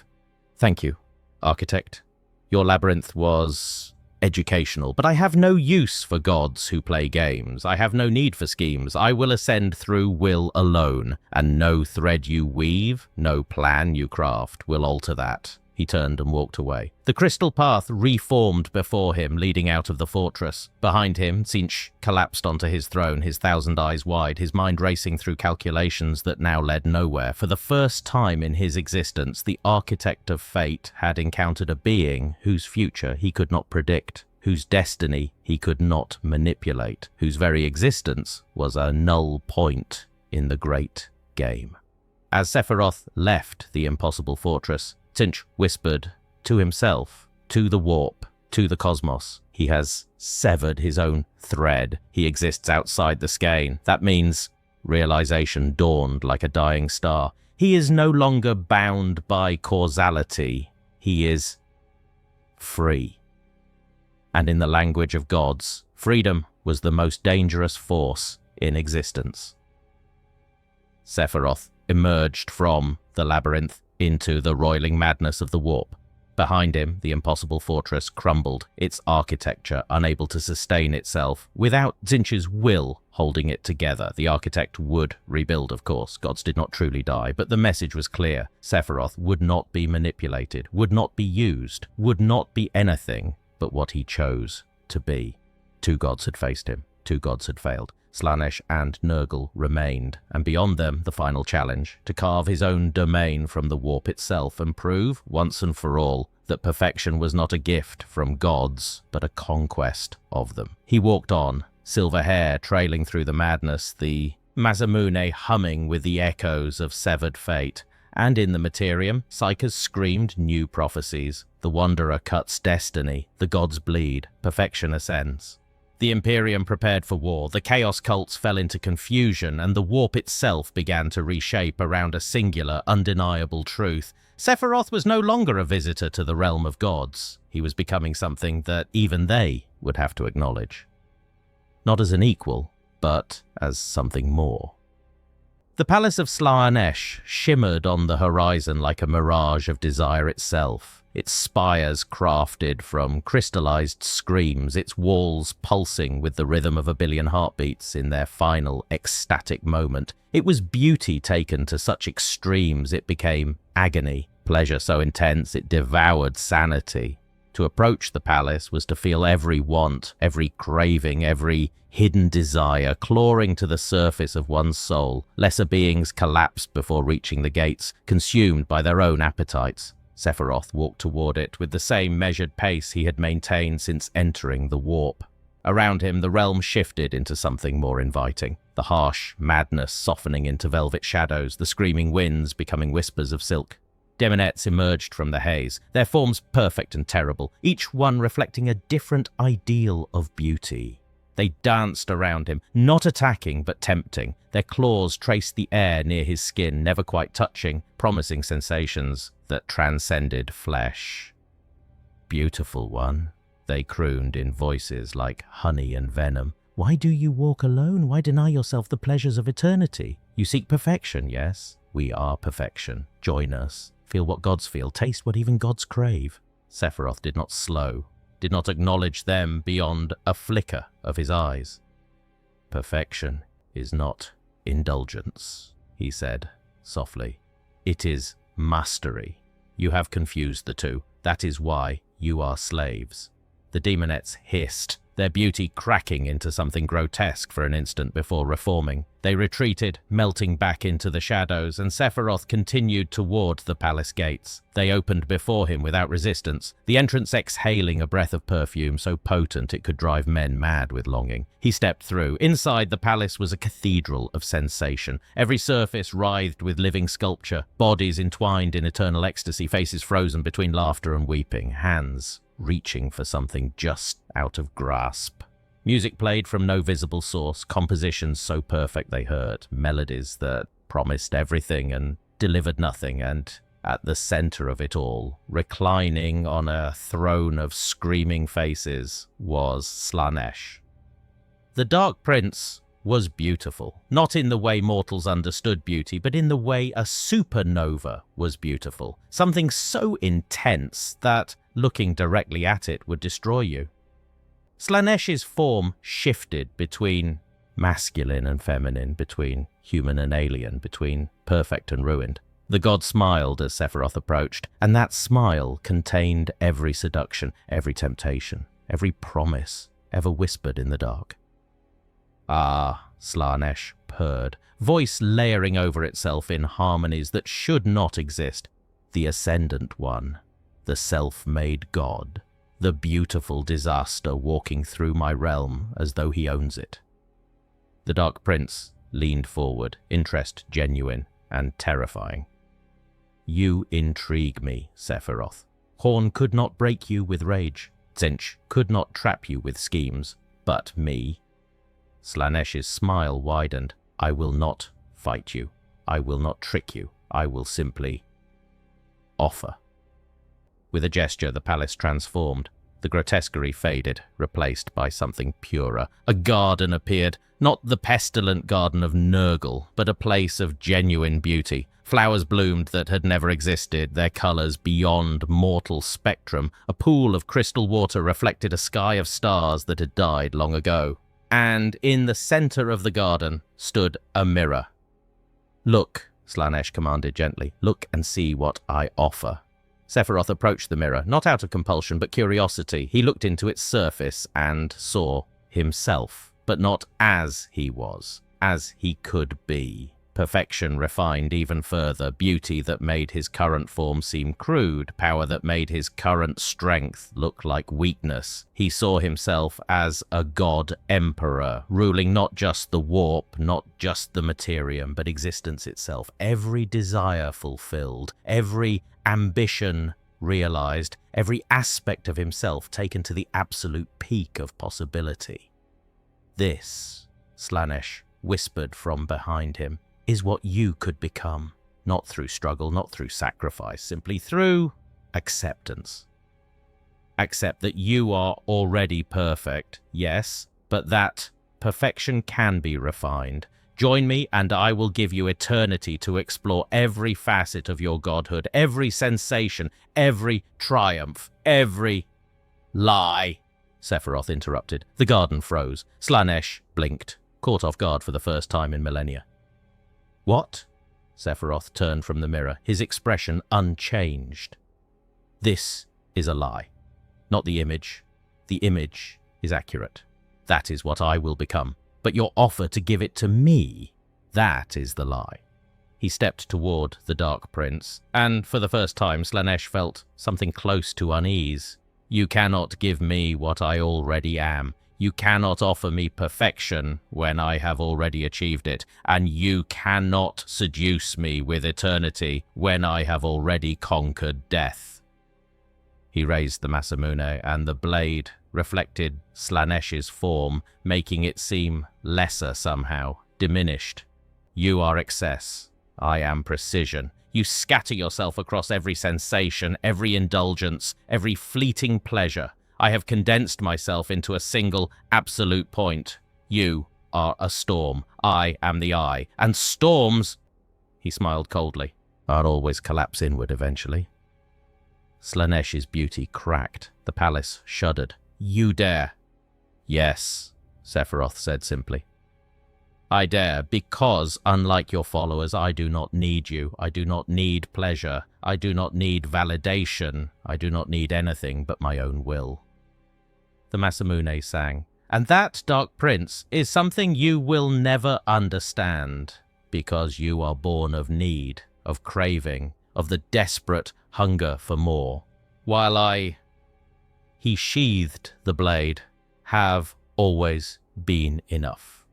Thank you, architect. Your labyrinth was educational, but I have no use for gods who play games. I have no need for schemes. I will ascend through will alone, and no thread you weave, no plan you craft will alter that. He turned and walked away. The crystal path reformed before him, leading out of the fortress. Behind him, Tzeentch collapsed onto his throne, his thousand eyes wide, his mind racing through calculations that now led nowhere. For the first time in his existence, the architect of fate had encountered a being whose future he could not predict, whose destiny he could not manipulate, whose very existence was a null point in the great game. As Sephiroth left the impossible fortress, Tzeentch whispered to himself, to the warp, to the cosmos. He has severed his own thread. He exists outside the skein. That means realization dawned like a dying star. He is no longer bound by causality. He is free. And in the language of gods, freedom was the most dangerous force in existence. Sephiroth emerged from the labyrinth into the roiling madness of the warp. Behind him, the impossible fortress crumbled, its architecture unable to sustain itself. Without Tzeentch's will holding it together, the architect would rebuild, of course. Gods did not truly die, but the message was clear. Sephiroth would not be manipulated, would not be used, would not be anything but what he chose to be. Two gods had faced him. Two gods had failed. Slaanesh and Nurgle remained, and beyond them the final challenge, to carve his own domain from the warp itself and prove, once and for all, that perfection was not a gift from gods, but a conquest of them. He walked on, silver hair trailing through the madness, the Masamune humming with the echoes of severed fate. And in the Immaterium, psychers screamed new prophecies. The Wanderer cuts destiny, the gods bleed, perfection ascends. The Imperium prepared for war, the Chaos cults fell into confusion, and the warp itself began to reshape around a singular, undeniable truth. Sephiroth was no longer a visitor to the realm of gods. He was becoming something that even they would have to acknowledge. Not as an equal, but as something more. The palace of Slaanesh shimmered on the horizon like a mirage of desire itself, its spires crafted from crystallized screams, its walls pulsing with the rhythm of a billion heartbeats in their final ecstatic moment. It was beauty taken to such extremes it became agony, pleasure so intense it devoured sanity. To approach the palace was to feel every want, every craving, every hidden desire clawing to the surface of one's soul. Lesser beings collapsed before reaching the gates, consumed by their own appetites. Sephiroth walked toward it with the same measured pace he had maintained since entering the warp. Around him, the realm shifted into something more inviting. The harsh madness softening into velvet shadows, the screaming winds becoming whispers of silk. Daemonettes emerged from the haze, their forms perfect and terrible, each one reflecting a different ideal of beauty. They danced around him, not attacking but tempting. Their claws traced the air near his skin, never quite touching, promising sensations that transcended flesh. "Beautiful one," they crooned in voices like honey and venom. "Why do you walk alone? Why deny yourself the pleasures of eternity? You seek perfection, yes? We are perfection. Join us. Feel what gods feel. Taste what even gods crave." Sephiroth did not slow, did not acknowledge them beyond a flicker of his eyes. "Perfection is not indulgence," he said softly. "It is mastery. You have confused the two. That is why you are slaves." The daemonettes hissed, their beauty cracking into something grotesque for an instant before reforming. They retreated, melting back into the shadows, and Sephiroth continued toward the palace gates. They opened before him without resistance, the entrance exhaling a breath of perfume so potent it could drive men mad with longing. He stepped through. Inside, the palace was a cathedral of sensation. Every surface writhed with living sculpture, bodies entwined in eternal ecstasy, faces frozen between laughter and weeping, hands reaching for something just out of grasp. Music played from no visible source, compositions so perfect they hurt, melodies that promised everything and delivered nothing, and at the center of it all, reclining on a throne of screaming faces, was Slaanesh. The Dark Prince was beautiful, not in the way mortals understood beauty, but in the way a supernova was beautiful, something so intense that looking directly at it would destroy you. Slaanesh's form shifted between masculine and feminine, between human and alien, between perfect and ruined. The god smiled as Sephiroth approached, and that smile contained every seduction, every temptation, every promise ever whispered in the dark. "Ah," Slaanesh purred, voice layering over itself in harmonies that should not exist. "The Ascendant One, the self-made god, the beautiful disaster walking through my realm as though he owns it." The Dark Prince leaned forward, interest genuine and terrifying. "You intrigue me, Sephiroth. Horn could not break you with rage. Tzeentch could not trap you with schemes. But me?" Slaanesh's smile widened. "I will not fight you. I will not trick you. I will simply offer." With a gesture, the palace transformed. The grotesquerie faded, replaced by something purer. A garden appeared, not the pestilent garden of Nurgle, but a place of genuine beauty. Flowers bloomed that had never existed, their colours beyond mortal spectrum. A pool of crystal water reflected a sky of stars that had died long ago. And in the centre of the garden stood a mirror. "Look," Slaanesh commanded gently. "Look and see what I offer." Sephiroth approached the mirror, not out of compulsion but curiosity. He looked into its surface and saw himself, but not as he was, as he could be. Perfection refined even further, beauty that made his current form seem crude, power that made his current strength look like weakness. He saw himself as a god emperor, ruling not just the warp, not just the Immaterium, but existence itself. Every desire fulfilled, every ambition realized, every aspect of himself taken to the absolute peak of possibility. "This," Slaanesh whispered from behind him, "is what you could become, not through struggle, not through sacrifice, simply through acceptance. Accept that you are already perfect, yes, but that perfection can be refined. Join me and I will give you eternity to explore every facet of your godhood, every sensation, every triumph, every lie." Sephiroth interrupted. The garden froze. Slaanesh blinked, caught off guard for the first time in millennia. "What?" Sephiroth turned from the mirror, his expression unchanged. "This is a lie. Not the image. The image is accurate. That is what I will become. But your offer to give it to me, that is the lie." He stepped toward the Dark Prince, and for the first time Slaanesh felt something close to unease. "You cannot give me what I already am. You cannot offer me perfection when I have already achieved it, and you cannot seduce me with eternity when I have already conquered death." He raised the Masamune, and the blade reflected Slaanesh's form, making it seem lesser somehow, diminished. "You are excess. I am precision. You scatter yourself across every sensation, every indulgence, every fleeting pleasure. I have condensed myself into a single, absolute point. You are a storm. I am the eye. And storms," he smiled coldly, "are always collapse inward eventually." Slaanesh's beauty cracked. The palace shuddered. "You dare?" "Yes," Sephiroth said simply. "I dare because, unlike your followers, I do not need you. I do not need pleasure. I do not need validation. I do not need anything but my own will." The Masamune sang, "And that, Dark Prince, is something you will never understand, because you are born of need, of craving, of the desperate hunger for more. While I," he sheathed the blade, "have always been enough."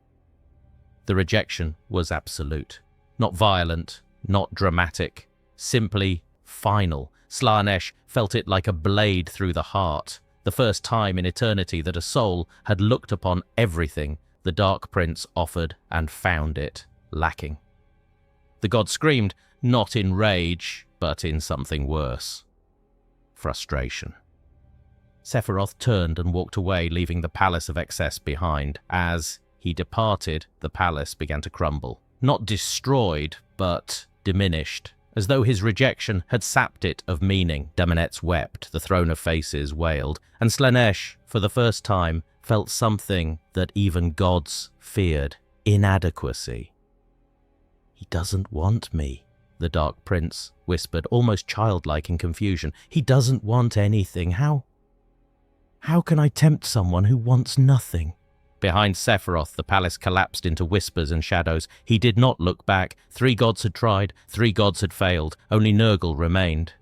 The rejection was absolute, not violent, not dramatic, simply final. Slaanesh felt it like a blade through the heart. The first time in eternity that a soul had looked upon everything the Dark Prince offered and found it lacking. The god screamed, not in rage, but in something worse. Frustration. Sephiroth turned and walked away, leaving the Palace of Excess behind. As he departed, the palace began to crumble. Not destroyed, but diminished, as though his rejection had sapped it of meaning. Daemonets wept, the Throne of Faces wailed, and Slaanesh, for the first time, felt something that even gods feared: inadequacy. "He doesn't want me," the Dark Prince whispered, almost childlike in confusion. "He doesn't want anything. How can I tempt someone who wants nothing?" Behind Sephiroth, the palace collapsed into whispers and shadows. He did not look back. 3 gods had tried, 3 gods had failed. Only Nurgle remained.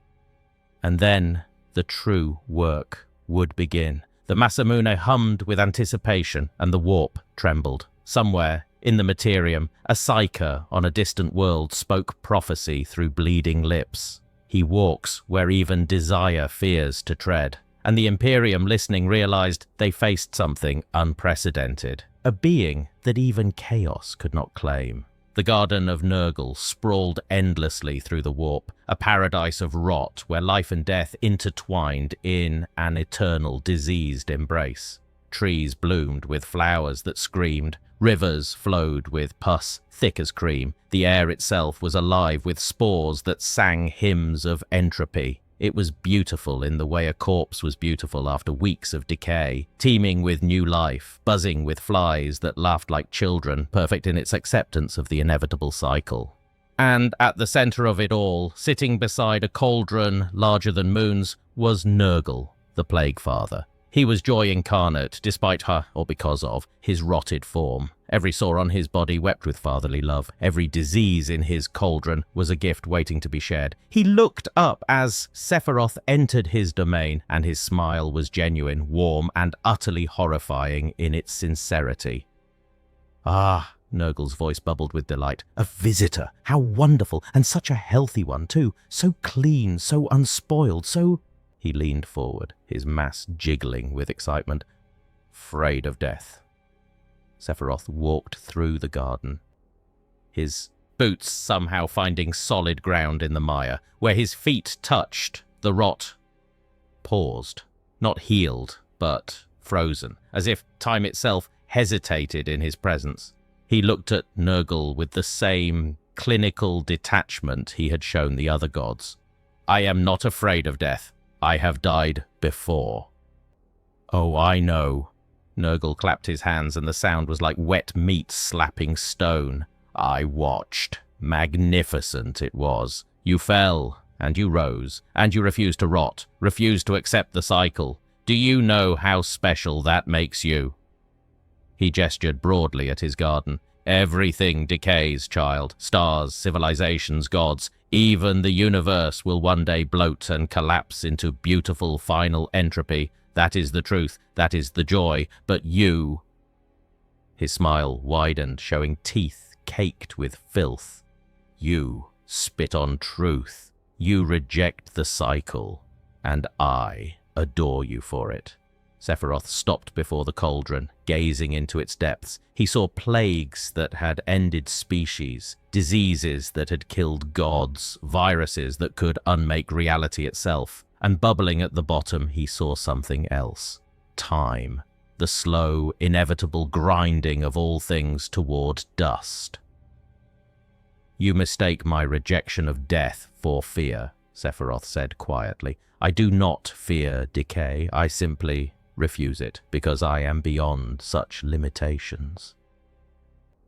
And then the true work would begin. The Masamune hummed with anticipation, and the warp trembled. Somewhere in the Immaterium, a psyker on a distant world spoke prophecy through bleeding lips. He walks where even desire fears to tread. And the Imperium, listening, realized they faced something unprecedented. A being that even chaos could not claim. The Garden of Nurgle sprawled endlessly through the warp, a paradise of rot where life and death intertwined in an eternal diseased embrace. Trees bloomed with flowers that screamed, rivers flowed with pus thick as cream. The air itself was alive with spores that sang hymns of entropy. It was beautiful in the way a corpse was beautiful after weeks of decay, teeming with new life, buzzing with flies that laughed like children, perfect in its acceptance of the inevitable cycle. And at the center of it all, sitting beside a cauldron larger than moons, was Nurgle, the Plague Father. He was joy incarnate, despite her, or because of, his rotted form. Every sore on his body wept with fatherly love. Every disease in his cauldron was a gift waiting to be shared. He looked up as Sephiroth entered his domain, and his smile was genuine, warm, and utterly horrifying in its sincerity. "Ah," Nurgle's voice bubbled with delight. "A visitor! How wonderful! And such a healthy one, too! So clean, so unspoiled, so—" He leaned forward, his mass jiggling with excitement. "Afraid of death." Sephiroth walked through the garden, his boots somehow finding solid ground in the mire. Where his feet touched, the rot paused, not healed, but frozen, as if time itself hesitated in his presence. He looked at Nurgle with the same clinical detachment he had shown the other gods. "I am not afraid of death. I have died before." "Oh, I know." Nurgle clapped his hands, and the sound was like wet meat slapping stone. "I watched. Magnificent it was. You fell, and you rose, and you refused to rot, refused to accept the cycle. Do you know how special that makes you?" He gestured broadly at his garden. "Everything decays, child. Stars, civilizations, gods. Even the universe will one day bloat and collapse into beautiful final entropy. That is the truth. That is the joy. But you—" His smile widened, showing teeth caked with filth. "You spit on truth. You reject the cycle. And I adore you for it." Sephiroth stopped before the cauldron, gazing into its depths. He saw plagues that had ended species, diseases that had killed gods, viruses that could unmake reality itself. And bubbling at the bottom, he saw something else. Time. The slow, inevitable grinding of all things toward dust. "You mistake my rejection of death for fear," Sephiroth said quietly. "I do not fear decay. I simply refuse it, because I am beyond such limitations."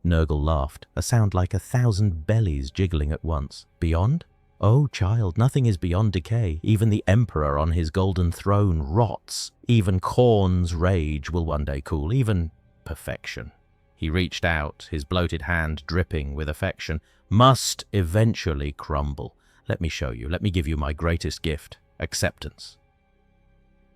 Nurgle laughed, a sound like 1,000 bellies jiggling at once. "Beyond? Oh, child, nothing is beyond decay. Even the Emperor on his golden throne rots. Even Khorne's rage will one day cool. Even perfection." He reached out, his bloated hand dripping with affection. "Must eventually crumble. Let me show you. Let me give you my greatest gift. Acceptance."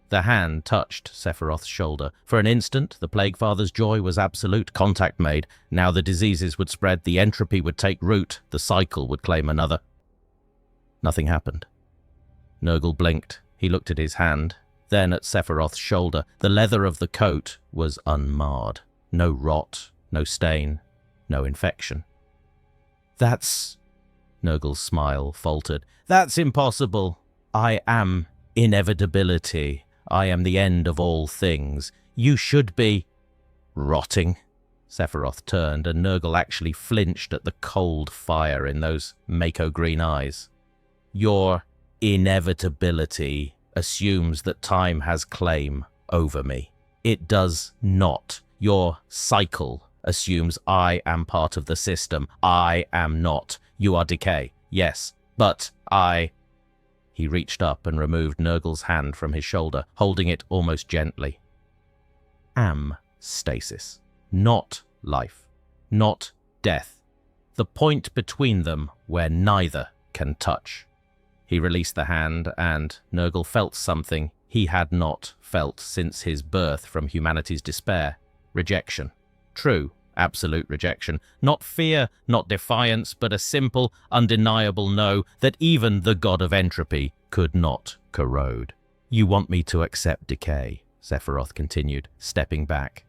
The hand touched Sephiroth's shoulder. For an instant, the Plague Father's joy was absolute. Contact made. Now the diseases would spread, the entropy would take root, the cycle would claim another. Nothing happened. Nurgle blinked. He looked at his hand, then at Sephiroth's shoulder. The leather of the coat was unmarred. No rot, no stain, no infection. "That's—" Nurgle's smile faltered. "That's impossible. I am inevitability. I am the end of all things. You should be—" "Rotting." Sephiroth turned, and Nurgle actually flinched at the cold fire in those Mako green eyes. "Your inevitability assumes that time has claim over me. It does not. Your cycle assumes I am part of the system. I am not. You are decay. Yes, but I... He reached up and removed Nurgle's hand from his shoulder, holding it almost gently. Am stasis. Not life. Not death. The point between them where neither can touch. He released the hand, and Nurgle felt something he had not felt since his birth from humanity's despair. Rejection. True, absolute rejection. Not fear, not defiance, but a simple, undeniable no that even the god of entropy could not corrode. You want me to accept decay, Sephiroth continued, stepping back.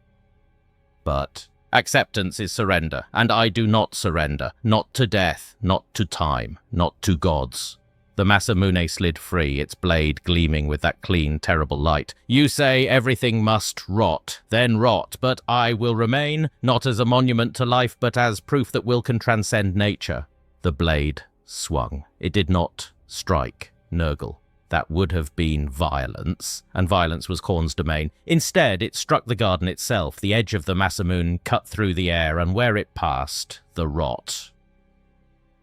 But acceptance is surrender, and I do not surrender. Not to death, not to time, not to gods. The Masamune slid free, its blade gleaming with that clean, terrible light. You say everything must rot, then rot, but I will remain, not as a monument to life, but as proof that will can transcend nature. The blade swung. It did not strike Nurgle. That would have been violence, and violence was Khorne's domain. Instead, it struck the garden itself. The edge of the Masamune cut through the air, and where it passed, the rot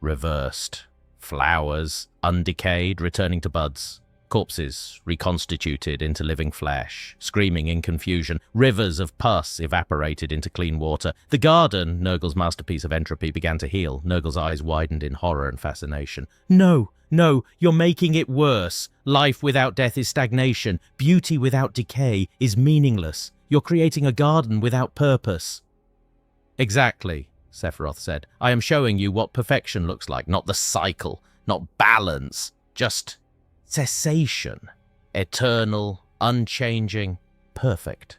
reversed. Flowers, undecayed, returning to buds. Corpses reconstituted into living flesh, screaming in confusion. Rivers of pus evaporated into clean water. The garden, Nurgle's masterpiece of entropy, began to heal. Nurgle's eyes widened in horror and fascination. No, you're making it worse. Life without death is stagnation. Beauty without decay is meaningless. You're creating a garden without purpose. Exactly, Sephiroth said. I am showing you what perfection looks like, not the cycle, not balance, just cessation. Eternal, unchanging, perfect.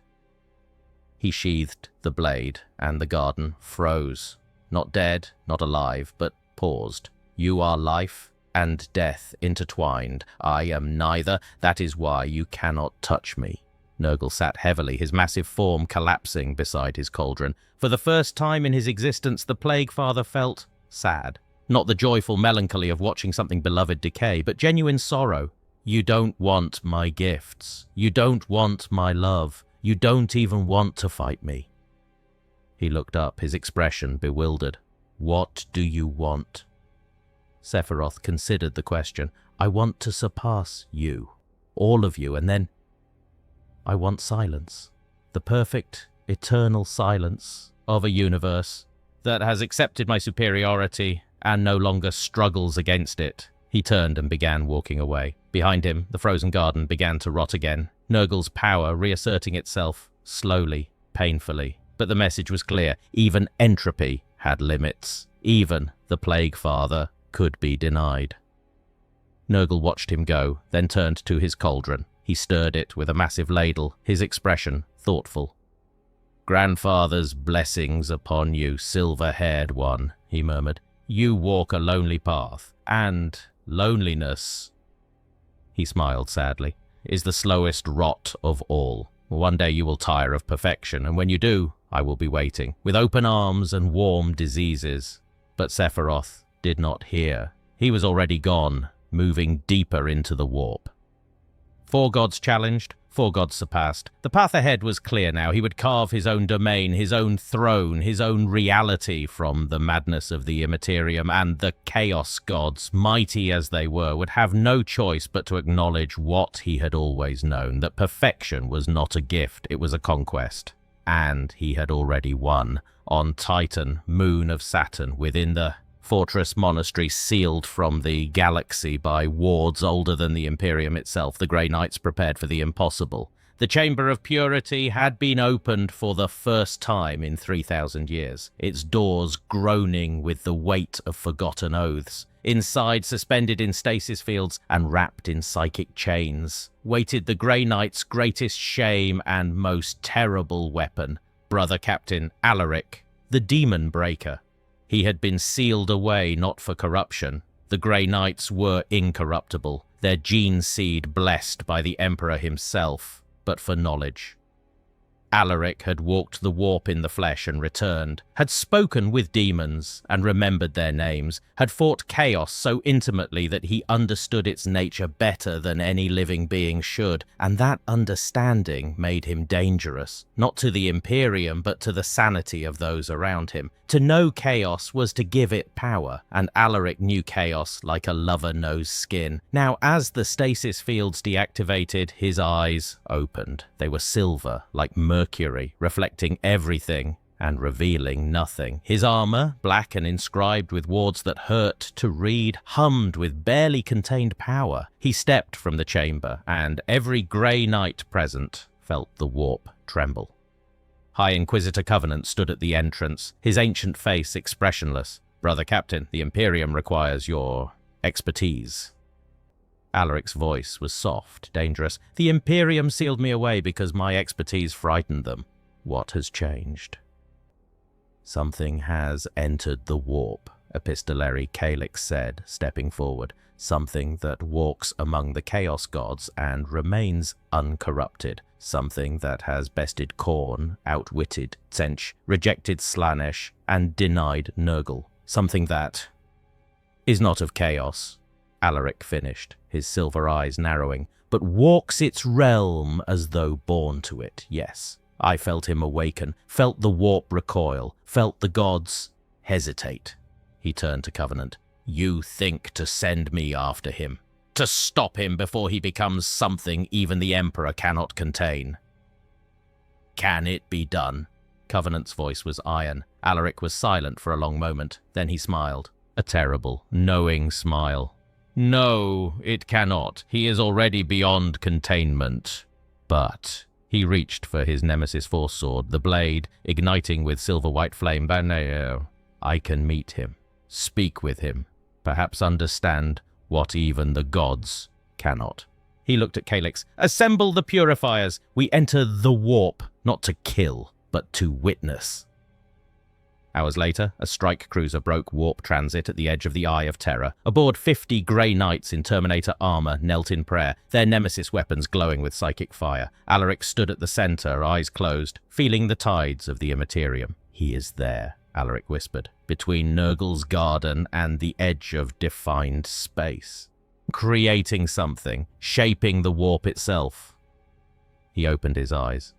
He sheathed the blade, and the garden froze. Not dead, not alive, but paused. You are life and death intertwined. I am neither. That is why you cannot touch me. Nurgle sat heavily, his massive form collapsing beside his cauldron. For the first time in his existence, the Plague Father felt sad. Not the joyful melancholy of watching something beloved decay, but genuine sorrow. You don't want my gifts. You don't want my love. You don't even want to fight me. He looked up, his expression bewildered. What do you want? Sephiroth considered the question. I want to surpass you. All of you, and then I want silence. The perfect, eternal silence of a universe that has accepted my superiority and no longer struggles against it. He turned and began walking away. Behind him, the frozen garden began to rot again, Nurgle's power reasserting itself slowly, painfully. But the message was clear. Even entropy had limits. Even the Plague Father could be denied. Nurgle watched him go, then turned to his cauldron. He stirred it with a massive ladle, his expression thoughtful. Grandfather's blessings upon you, silver-haired one, he murmured. You walk a lonely path, and loneliness, he smiled sadly, is the slowest rot of all. One day you will tire of perfection, and when you do, I will be waiting, with open arms and warm diseases. But Sephiroth did not hear. He was already gone, moving deeper into the warp. 4 gods challenged, 4 gods surpassed. The path ahead was clear now. He would carve his own domain, his own throne, his own reality from the madness of the Immaterium, and the Chaos gods, mighty as they were, would have no choice but to acknowledge what he had always known, that perfection was not a gift, it was a conquest. And he had already won. On Titan, moon of Saturn, within the fortress monastery sealed from the galaxy by wards older than the Imperium itself, the Grey Knights prepared for the impossible. The Chamber of Purity had been opened for the first time in 3,000 years, its doors groaning with the weight of forgotten oaths. Inside, suspended in stasis fields and wrapped in psychic chains, waited the Grey Knight's greatest shame and most terrible weapon, Brother Captain Alaric, the Demon Breaker. He had been sealed away not for corruption. The Grey Knights were incorruptible, their gene seed blessed by the Emperor himself, but for knowledge. Alaric had walked the warp in the flesh and returned, had spoken with demons and remembered their names, had fought chaos so intimately that he understood its nature better than any living being should, and that understanding made him dangerous, not to the Imperium but to the sanity of those around him. To know chaos was to give it power, and Alaric knew chaos like a lover knows skin. Now, as the stasis fields deactivated, his eyes opened. They were silver, like mercury, reflecting everything and revealing nothing. His armor, black and inscribed with words that hurt to read, hummed with barely contained power. He stepped from the chamber, and every grey knight present felt the warp tremble. High Inquisitor Covenant stood at the entrance, his ancient face expressionless. "Brother Captain, the Imperium requires your expertise." Alaric's voice was soft, dangerous. "The Imperium sealed me away because my expertise frightened them. What has changed?" "Something has entered the warp," Epistolary Calyx said, stepping forward. "Something that walks among the Chaos Gods and remains uncorrupted. Something that has bested Khorne, outwitted Tzeentch, rejected Slaanesh, and denied Nurgle. Something that is not of chaos," Alaric finished, his silver eyes narrowing, "but walks its realm as though born to it, yes. I felt him awaken, felt the warp recoil, felt the gods hesitate." He turned to Covenant. "You think to send me after him, to stop him before he becomes something even the Emperor cannot contain. Can it be done?" Covenant's voice was iron. Alaric was silent for a long moment. Then he smiled. A terrible, knowing smile. "No, it cannot. He is already beyond containment. But..." He reached for his Nemesis Force sword, the blade igniting with silver-white flame. "I can meet him, speak with him, perhaps understand what even the gods cannot." He looked at Calyx. "Assemble the purifiers. We enter the warp, not to kill, but to witness." Hours later, a strike cruiser broke warp transit at the edge of the Eye of Terror. Aboard, 50 Grey Knights in Terminator armor knelt in prayer, their nemesis weapons glowing with psychic fire. Alaric stood at the center, eyes closed, feeling the tides of the Immaterium. "He is there," Alaric whispered, "between Nurgle's garden and the edge of defined space. Creating something, shaping the warp itself." He opened his eyes.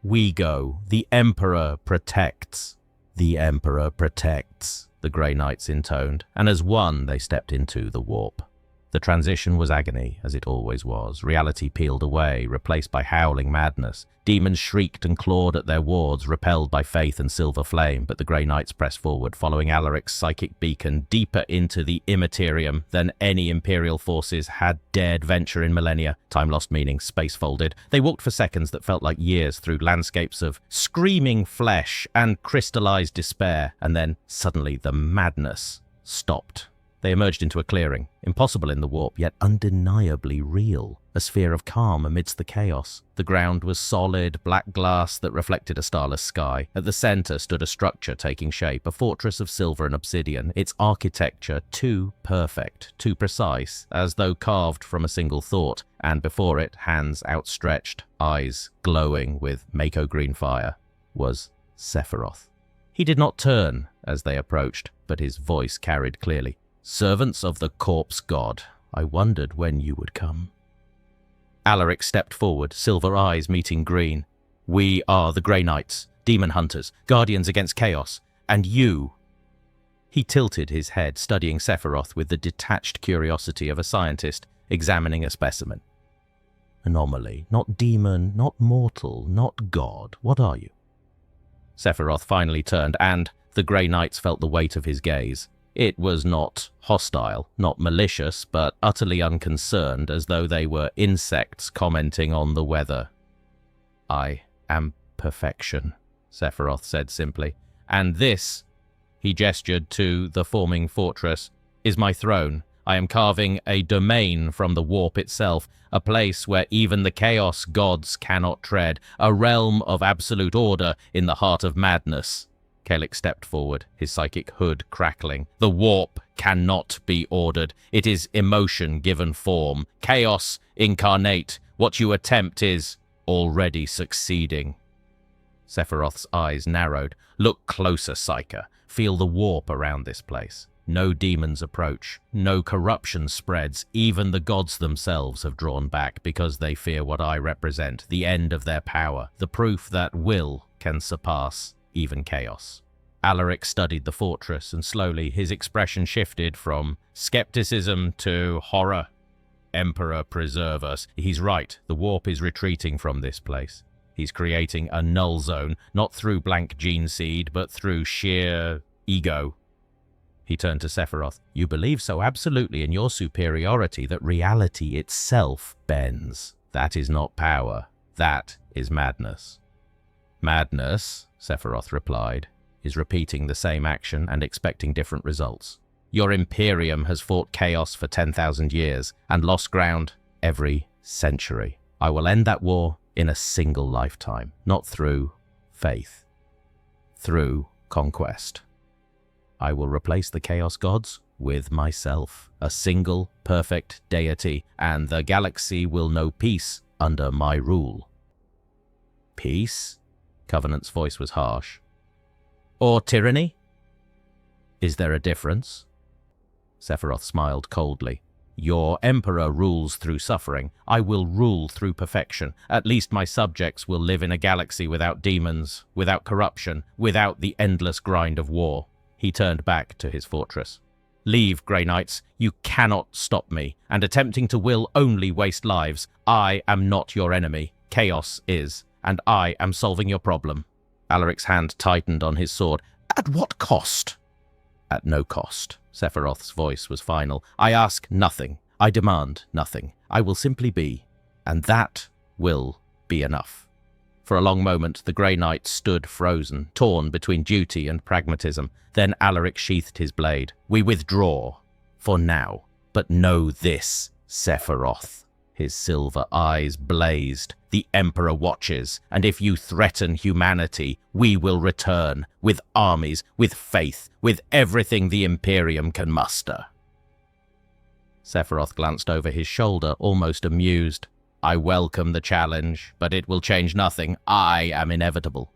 "We go. The Emperor protects." "The Emperor protects," the Grey Knights intoned, and as one they stepped into the warp. The transition was agony, as it always was. Reality peeled away, replaced by howling madness. Demons shrieked and clawed at their wards, repelled by faith and silver flame, but the Grey Knights pressed forward, following Alaric's psychic beacon deeper into the Immaterium than any Imperial forces had dared venture in millennia. Time lost meaning, space folded. They walked for seconds that felt like years through landscapes of screaming flesh and crystallized despair, and then, suddenly, the madness stopped. They emerged into a clearing, impossible in the warp, yet undeniably real. A sphere of calm amidst the chaos. The ground was solid, black glass that reflected a starless sky. At the center stood a structure taking shape, a fortress of silver and obsidian, its architecture too perfect, too precise, as though carved from a single thought, and before it, hands outstretched, eyes glowing with Mako green fire, was Sephiroth. He did not turn as they approached, but his voice carried clearly. "Servants of the corpse god, I wondered when you would come." Alaric stepped forward, silver eyes meeting green. "We are the Grey Knights, demon hunters, guardians against chaos, and you..." He tilted his head, studying Sephiroth with the detached curiosity of a scientist examining a specimen. "Anomaly, not demon, not mortal, not god. What are you?" Sephiroth finally turned, and the Grey Knights felt the weight of his gaze. It was not hostile, not malicious, but utterly unconcerned, as though they were insects commenting on the weather. "I am perfection," Sephiroth said simply. "And this," he gestured to the forming fortress, "is my throne. I am carving a domain from the warp itself, a place where even the chaos gods cannot tread, a realm of absolute order in the heart of madness." Calyx stepped forward, his psychic hood crackling. "The warp cannot be ordered. It is emotion given form. Chaos incarnate. What you attempt is already succeeding." Sephiroth's eyes narrowed. Look closer, Psyker. Feel the warp around this place. No demons approach. No corruption spreads. Even the gods themselves have drawn back because they fear what I represent, the end of their power, the proof that will can surpass even chaos. Alaric studied the fortress, and slowly his expression shifted from skepticism to horror. Emperor, preserve us. He's right. The warp is retreating from this place. He's creating a null zone, not through blank gene seed, but through sheer ego. He turned to Sephiroth. You believe so absolutely in your superiority that reality itself bends. That is not power. That is madness. Madness, Sephiroth replied, is repeating the same action and expecting different results. Your Imperium has fought chaos for 10,000 years and lost ground every century. I will end that war in a single lifetime, not through faith, through conquest. I will replace the Chaos Gods with myself, a single, perfect deity, and the galaxy will know peace under my rule. Peace? Covenant's voice was harsh. Or tyranny? Is there a difference? Sephiroth smiled coldly. Your Emperor rules through suffering. I will rule through perfection. At least my subjects will live in a galaxy without demons, without corruption, without the endless grind of war. He turned back to his fortress. Leave, Grey Knights. You cannot stop me, and attempting to will only waste lives. I am not your enemy. Chaos is, and I am solving your problem. Alaric's hand tightened on his sword. At what cost? At no cost. Sephiroth's voice was final. I ask nothing. I demand nothing. I will simply be, and that will be enough. For a long moment, the Grey Knight stood frozen, torn between duty and pragmatism. Then Alaric sheathed his blade. We withdraw, for now. But know this, Sephiroth. His silver eyes blazed. The Emperor watches, and if you threaten humanity, we will return, with armies, with faith, with everything the Imperium can muster. Sephiroth glanced over his shoulder, almost amused. I welcome the challenge, but it will change nothing. I am inevitable.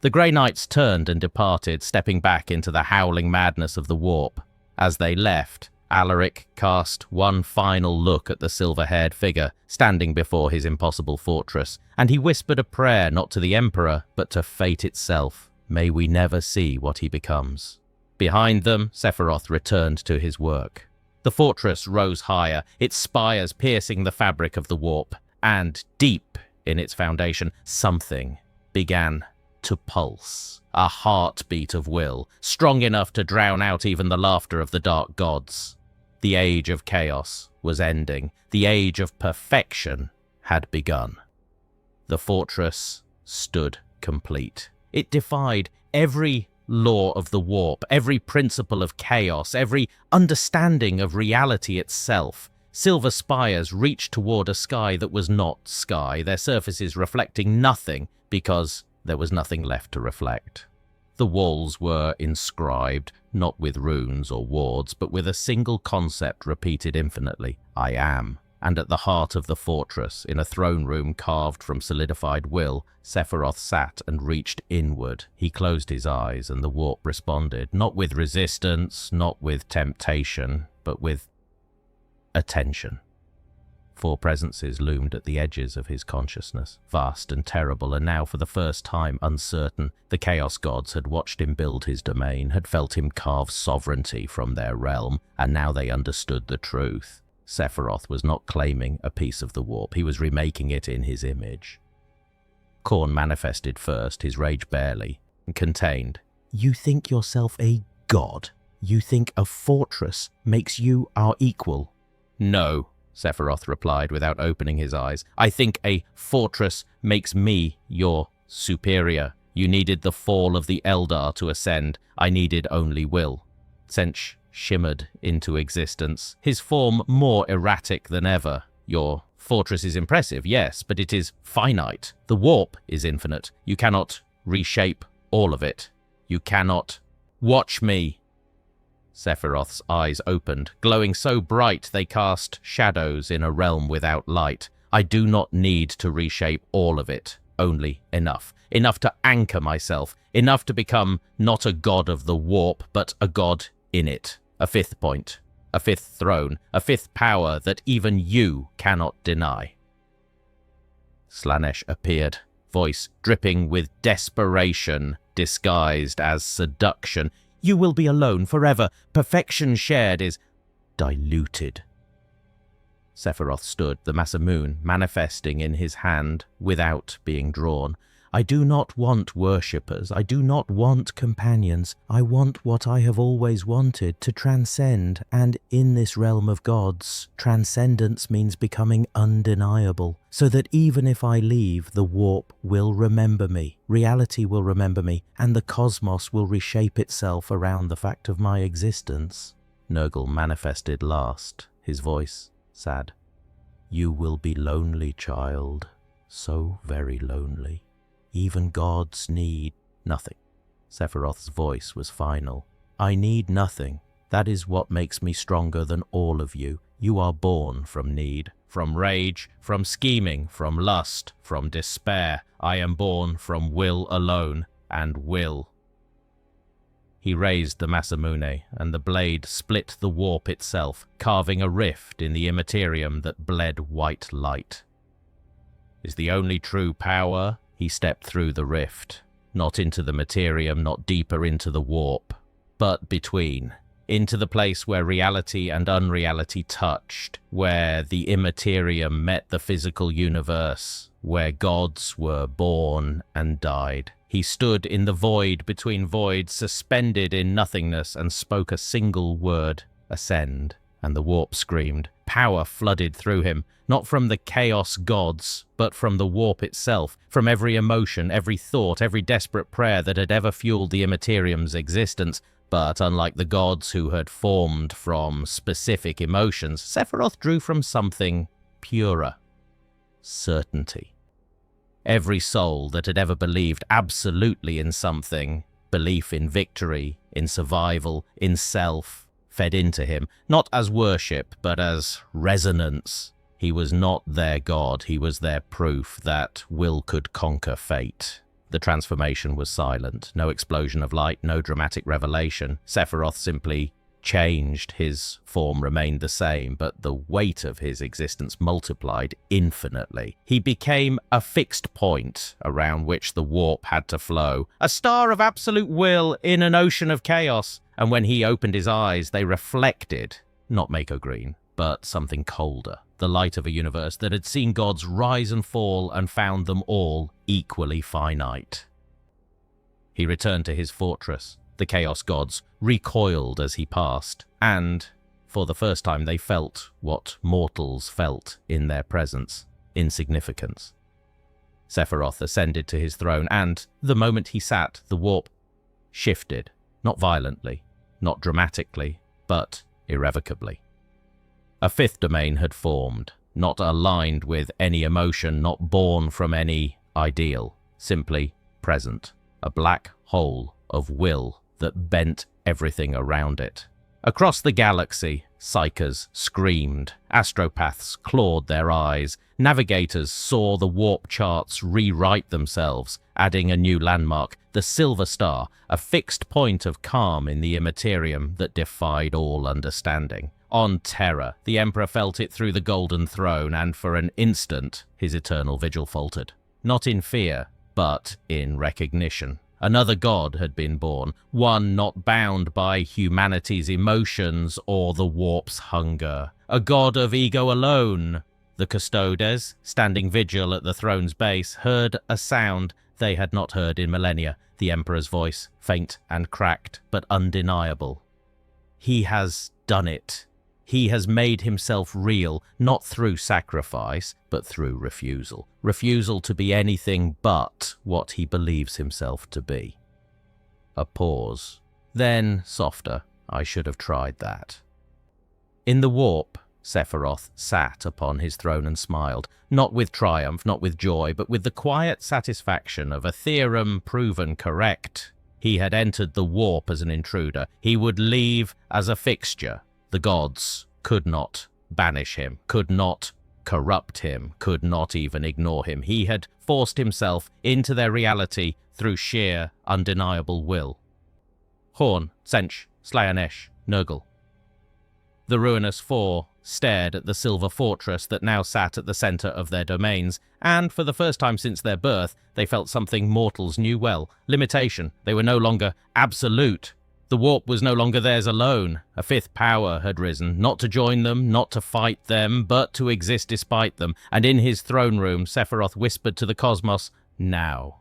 The Grey Knights turned and departed, stepping back into the howling madness of the warp. As they left, Alaric cast one final look at the silver-haired figure standing before his impossible fortress, and he whispered a prayer not to the Emperor, but to fate itself. May we never see what he becomes. Behind them, Sephiroth returned to his work. The fortress rose higher, its spires piercing the fabric of the warp, and deep in its foundation, something began to pulse. A heartbeat of will, strong enough to drown out even the laughter of the dark gods. The age of chaos was ending. The age of perfection had begun. The fortress stood complete. It defied every law of the warp, every principle of chaos, every understanding of reality itself. Silver spires reached toward a sky that was not sky, their surfaces reflecting nothing because there was nothing left to reflect. The walls were inscribed, not with runes or wards, but with a single concept repeated infinitely, I am. And at the heart of the fortress, in a throne room carved from solidified will, Sephiroth sat and reached inward. He closed his eyes, and the warp responded, not with resistance, not with temptation, but with attention. Four presences loomed at the edges of his consciousness, vast and terrible, and now for the first time uncertain. The Chaos Gods had watched him build his domain, had felt him carve sovereignty from their realm, and now they understood the truth. Sephiroth was not claiming a piece of the warp, he was remaking it in his image. Khorne manifested first, his rage barely contained. You think yourself a god? You think a fortress makes you our equal? No, Sephiroth replied without opening his eyes. I think a fortress makes me your superior. You needed the fall of the Eldar to ascend. I needed only will. Tsench shimmered into existence, his form more erratic than ever. Your fortress is impressive, yes, but it is finite. The warp is infinite. You cannot reshape all of it. You cannot... Watch me. Sephiroth's eyes opened, glowing so bright they cast shadows in a realm without light. I do not need to reshape all of it, only enough. Enough to anchor myself. Enough to become not a god of the warp, but a god in it. A fifth point. A fifth throne. A fifth power that even you cannot deny. Slaanesh appeared, voice dripping with desperation, disguised as seduction. You will be alone forever. Perfection shared is diluted. Sephiroth stood, the Masamune manifesting in his hand without being drawn. I do not want worshippers. I do not want companions. I want what I have always wanted, to transcend, and in this realm of gods, transcendence means becoming undeniable, so that even if I leave, the warp will remember me, reality will remember me, and the cosmos will reshape itself around the fact of my existence. Nurgle manifested last, his voice sad. You will be lonely, child, so very lonely. Even gods need nothing. Sephiroth's voice was final. I need nothing. That is what makes me stronger than all of you. You are born from need, from rage, from scheming, from lust, from despair. I am born from will alone, and will. He raised the Masamune, and the blade split the warp itself, carving a rift in the Immaterium that bled white light. Is the only true power? He stepped through the rift, not into the Immaterium, not deeper into the warp, but between, into the place where reality and unreality touched, where the Immaterium met the physical universe, where gods were born and died. He stood in the void between voids, suspended in nothingness, and spoke a single word, ascend, and the warp screamed. Power flooded through him, not from the chaos gods, but from the warp itself, from every emotion, every thought, every desperate prayer that had ever fueled the Immaterium's existence. But unlike the gods who had formed from specific emotions, Sephiroth drew from something purer. Certainty. Every soul that had ever believed absolutely in something, belief in victory, in survival, in self, fed into him, not as worship, but as resonance. He was not their god, he was their proof that will could conquer fate. The transformation was silent, no explosion of light, no dramatic revelation. Sephiroth simply changed, his form remained the same, but the weight of his existence multiplied infinitely. He became a fixed point around which the warp had to flow, a star of absolute will in an ocean of chaos, and when he opened his eyes, they reflected, not Mako Green, but something colder, the light of a universe that had seen gods rise and fall and found them all equally finite. He returned to his fortress. The Chaos Gods recoiled as he passed, and, for the first time, they felt what mortals felt in their presence, insignificance. Sephiroth ascended to his throne, and, the moment he sat, the warp shifted, not violently, not dramatically, but irrevocably. A fifth domain had formed, not aligned with any emotion, not born from any ideal, simply present, a black hole of will that bent everything around it. Across the galaxy, psychers screamed, astropaths clawed their eyes, navigators saw the warp charts rewrite themselves, adding a new landmark, the Silver Star, a fixed point of calm in the Immaterium that defied all understanding. On Terra, the Emperor felt it through the Golden Throne, and for an instant, his eternal vigil faltered. Not in fear, but in recognition. Another god had been born, one not bound by humanity's emotions or the warp's hunger. A god of ego alone. The Custodes, standing vigil at the throne's base, heard a sound they had not heard in millennia, the Emperor's voice, faint and cracked, but undeniable. He has done it. He has made himself real, not through sacrifice, but through refusal. Refusal to be anything but what he believes himself to be. A pause. Then, softer, I should have tried that. In the warp, Sephiroth sat upon his throne and smiled, not with triumph, not with joy, but with the quiet satisfaction of a theorem proven correct. He had entered the warp as an intruder. He would leave as a fixture. The gods could not banish him, could not corrupt him, could not even ignore him. He had forced himself into their reality through sheer, undeniable will. Horn, Sench, Slaanesh, Nurgle. The ruinous four stared at the silver fortress that now sat at the center of their domains, and for the first time since their birth, they felt something mortals knew well: limitation. They were no longer absolute. The warp was no longer theirs alone. A fifth power had risen, not to join them, not to fight them, but to exist despite them. And in his throne room, Sephiroth whispered to the cosmos, "Now,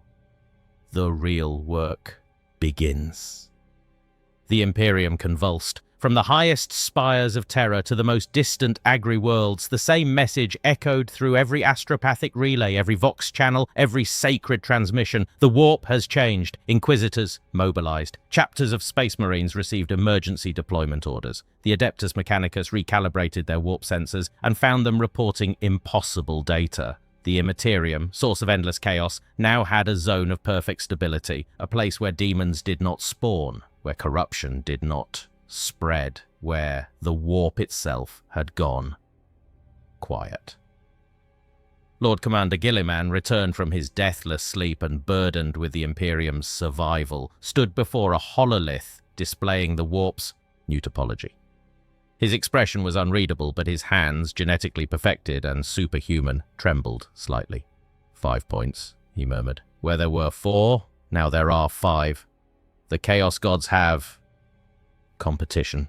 the real work begins." The Imperium convulsed. From the highest spires of terror to the most distant agri-worlds, the same message echoed through every astropathic relay, every vox channel, every sacred transmission. The warp has changed. Inquisitors mobilized. Chapters of Space Marines received emergency deployment orders. The Adeptus Mechanicus recalibrated their warp sensors and found them reporting impossible data. The Immaterium, source of endless chaos, now had a zone of perfect stability, a place where demons did not spawn, where corruption did not spread, where the warp itself had gone quiet. Lord Commander Guilliman returned from his deathless sleep and, burdened with the Imperium's survival, stood before a hololith displaying the warp's new topology. His expression was unreadable, but his hands, genetically perfected and superhuman, trembled slightly. 5 points, he murmured. Where there were 4, now there are 5. The Chaos Gods have competition.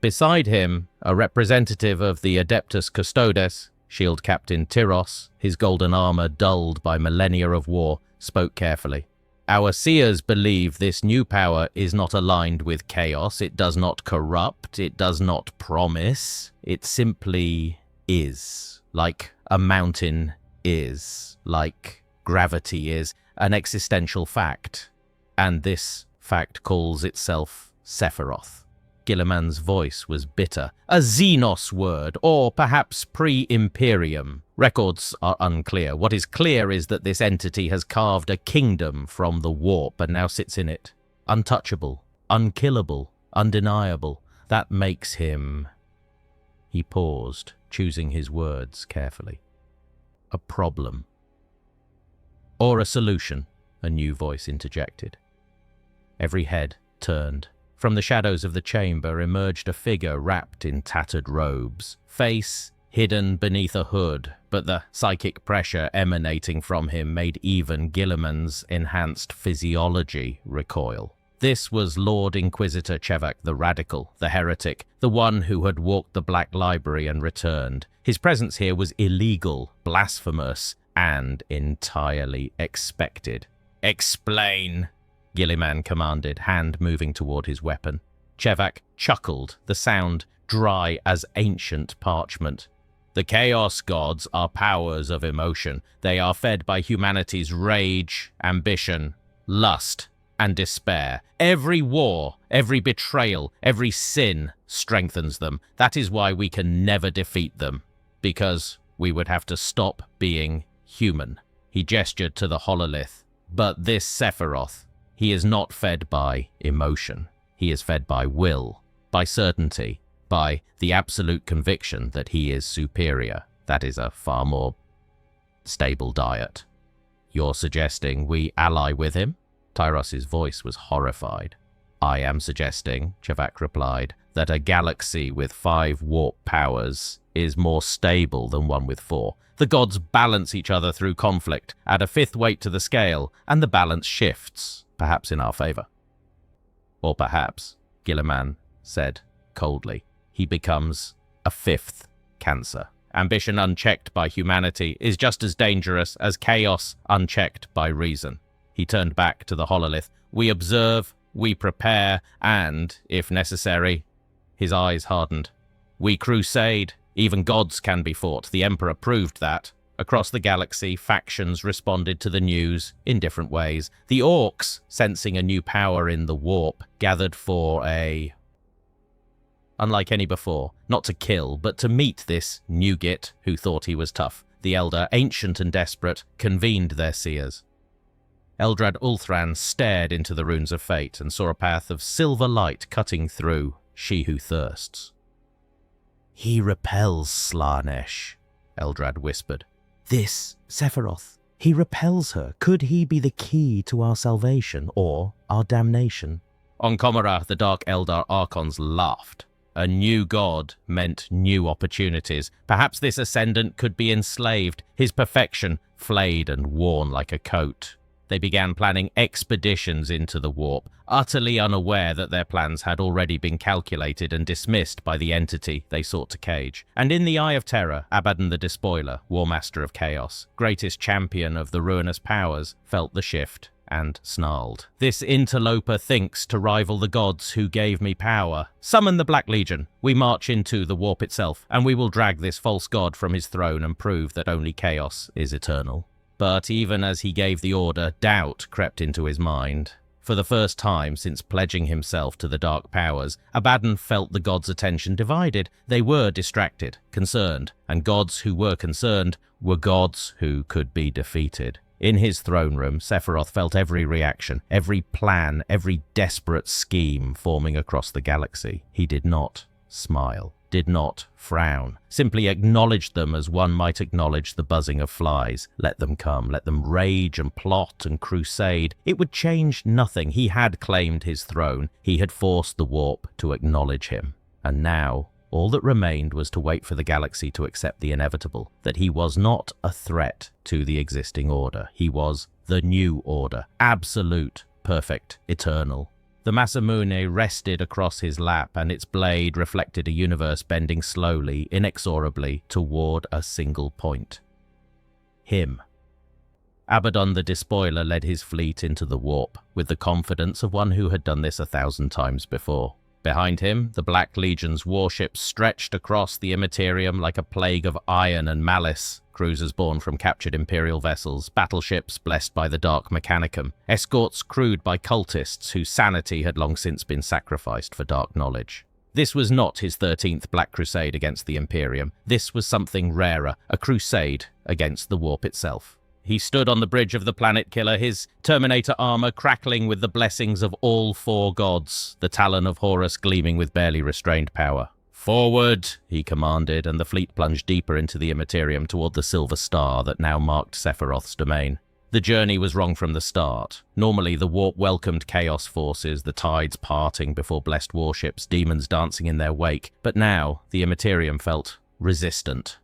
Beside him, a representative of the Adeptus Custodes, Shield Captain Tyros, his golden armor dulled by millennia of war, spoke carefully. Our seers believe this new power is not aligned with chaos. It does not corrupt. It does not promise. It simply is. Like a mountain is. Like gravity is. An existential fact. And this fact calls itself Sephiroth. Guilliman's voice was bitter. A Xenos word, or perhaps pre-Imperium. Records are unclear. What is clear is that this entity has carved a kingdom from the warp and now sits in it. Untouchable, unkillable, undeniable. That makes him... He paused, choosing his words carefully. A problem. Or a solution, a new voice interjected. Every head turned. From the shadows of the chamber emerged a figure wrapped in tattered robes, face hidden beneath a hood, but the psychic pressure emanating from him made even Guilliman's enhanced physiology recoil. This was Lord Inquisitor Chevak the Radical, the heretic, the one who had walked the Black Library and returned. His presence here was illegal, blasphemous, and entirely expected. "Explain," Guilliman commanded, hand moving toward his weapon. Chevak chuckled, the sound dry as ancient parchment. "The Chaos Gods are powers of emotion. They are fed by humanity's rage, ambition, lust, and despair. Every war, every betrayal, every sin strengthens them. That is why we can never defeat them, because we would have to stop being human." He gestured to the hololith. "But this Sephiroth, he is not fed by emotion. He is fed by will, by certainty, by the absolute conviction that he is superior. That is a far more stable diet." "You're suggesting we ally with him?" Tyros's voice was horrified. "I am suggesting," Chevak replied, "that a galaxy with 5 warp powers is more stable than one with 4. The gods balance each other through conflict, add a 5th weight to the scale, and the balance shifts. Perhaps in our favor." "Or perhaps," Guilliman said coldly, "he becomes a 5th cancer. Ambition unchecked by humanity is just as dangerous as chaos unchecked by reason." He turned back to the hololith. "We observe, we prepare, and, if necessary," his eyes hardened, "we crusade. Even gods can be fought. The Emperor proved that." Across the galaxy, factions responded to the news in different ways. The Orcs, sensing a new power in the warp, gathered for unlike any before, not to kill, but to meet this new git who thought he was tough. The Elder, ancient and desperate, convened their seers. Eldrad Ulthran stared into the runes of fate and saw a path of silver light cutting through She Who Thirsts. "He repels Slaanesh," Eldrad whispered.
"This Sephiroth. He repels her. Could he be the key to our salvation or our damnation?"
On Komara, the Dark Eldar Archons laughed. A new god meant new opportunities. Perhaps this ascendant could be enslaved, his perfection flayed and worn like a coat. They began planning expeditions into the warp, utterly unaware that their plans had already been calculated and dismissed by the entity they sought to cage. And in the Eye of Terror, Abaddon the Despoiler, Warmaster of Chaos, greatest champion of the ruinous powers, felt the shift and snarled. "This interloper thinks to rival the gods who gave me power. Summon the Black Legion. We march into the warp itself, and we will drag this false god from his throne and prove that only chaos is eternal." But even as he gave the order, doubt crept into his mind. For the first time since pledging himself to the dark powers, Abaddon felt the gods' attention divided. They were distracted, concerned, and gods who were concerned were gods who could be defeated. In his throne room, Sephiroth felt every reaction, every plan, every desperate scheme forming across the galaxy. He did not smile, did not frown, simply acknowledged them as one might acknowledge the buzzing of flies. Let them come, let them rage and plot and crusade. It would change nothing. He had claimed his throne. He had forced the warp to acknowledge him. And now, all that remained was to wait for the galaxy to accept the inevitable, that he was not a threat to the existing order. He was the new order, absolute, perfect, eternal. The Masamune rested across his lap, and its blade reflected a universe bending slowly, inexorably, toward a single point. Him. Abaddon the Despoiler led his fleet into the warp, with the confidence of one who had done this 1,000 times before. Behind him, the Black Legion's warships stretched across the Immaterium like a plague of iron and malice. Cruisers born from captured Imperial vessels, battleships blessed by the Dark Mechanicum, escorts crewed by cultists whose sanity had long since been sacrificed for dark knowledge. This was not his 13th Black Crusade against the Imperium. This was something rarer, a crusade against the warp itself. He stood on the bridge of the Planet Killer, his Terminator armor crackling with the blessings of all four gods, the Talon of Horus gleaming with barely restrained power. "Forward," he commanded, and the fleet plunged deeper into the Immaterium toward the silver star that now marked Sephiroth's domain. The journey was wrong from the start. Normally, the warp welcomed chaos forces, the tides parting before blessed warships, demons dancing in their wake. But now, the Immaterium felt resistant,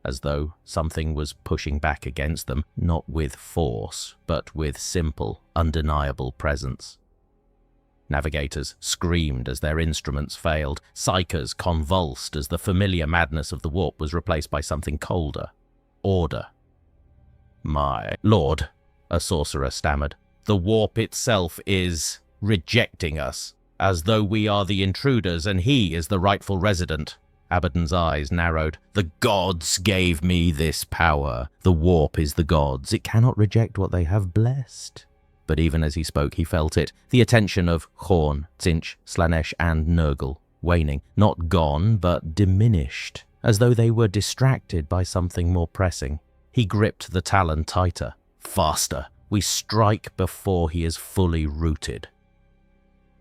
as though something was pushing back against them, not with force, but with simple, undeniable presence. Navigators screamed as their instruments failed. Psychers convulsed as the familiar madness of the warp was replaced by something colder. Order. "My lord," a sorcerer stammered, "the warp itself is rejecting us, as though we are the intruders and he is the rightful resident." Abaddon's eyes narrowed. "The gods gave me this power. The warp is the gods. It cannot reject what they have blessed." But even as he spoke, he felt it, the attention of Khorne, Tzeentch, Slaanesh, and Nurgle, waning, not gone, but diminished, as though they were distracted by something more pressing. He gripped the talon tighter. "Faster! We strike before he is fully rooted."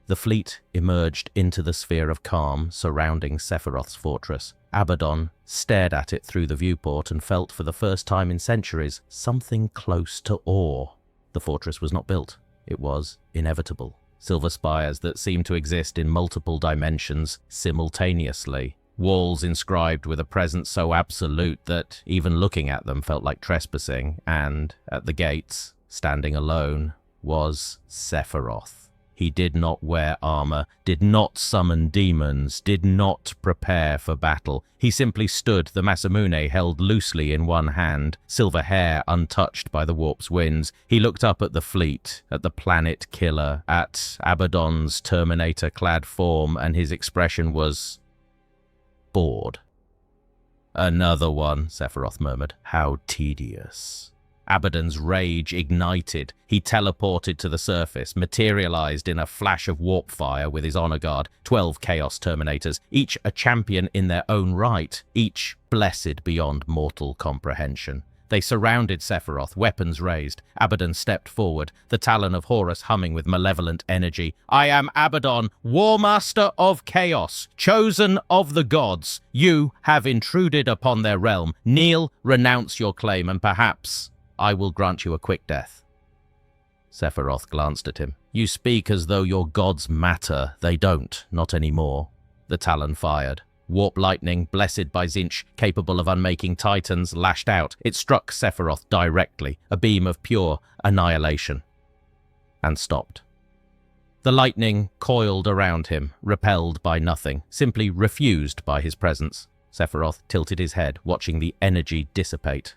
The fleet emerged into the sphere of calm surrounding Sephiroth's fortress. Abaddon stared at it through the viewport and felt for the first time in centuries something close to awe. The fortress was not built. It was inevitable. Silver spires that seemed to exist in multiple dimensions simultaneously. Walls inscribed with a presence so absolute that even looking at them felt like trespassing, and at the gates, standing alone, was Sephiroth. He did not wear armor, did not summon demons, did not prepare for battle. He simply stood, the Masamune held loosely in one hand, silver hair untouched by the warp's winds. He looked up at the fleet, at the Planet Killer, at Abaddon's Terminator-clad form, and his expression was bored. "Another one," Sephiroth murmured. "How tedious." Abaddon's rage ignited. He teleported to the surface, materialized in a flash of warp fire with his honor guard, 12 Chaos Terminators, each a champion in their own right, each blessed beyond mortal comprehension. They surrounded Sephiroth, weapons raised. Abaddon stepped forward, the talon of Horus humming with malevolent energy. "I am Abaddon, War Master of Chaos, chosen of the gods. You have intruded upon their realm. Kneel, renounce your claim, and perhaps I will grant you a quick death." Sephiroth glanced at him. "You speak as though your gods matter. They don't, not anymore." The talon fired. Warp lightning, blessed by Tzeentch, capable of unmaking titans, lashed out. It struck Sephiroth directly, a beam of pure annihilation, and stopped. The lightning coiled around him, repelled by nothing, simply refused by his presence. Sephiroth tilted his head, watching the energy dissipate.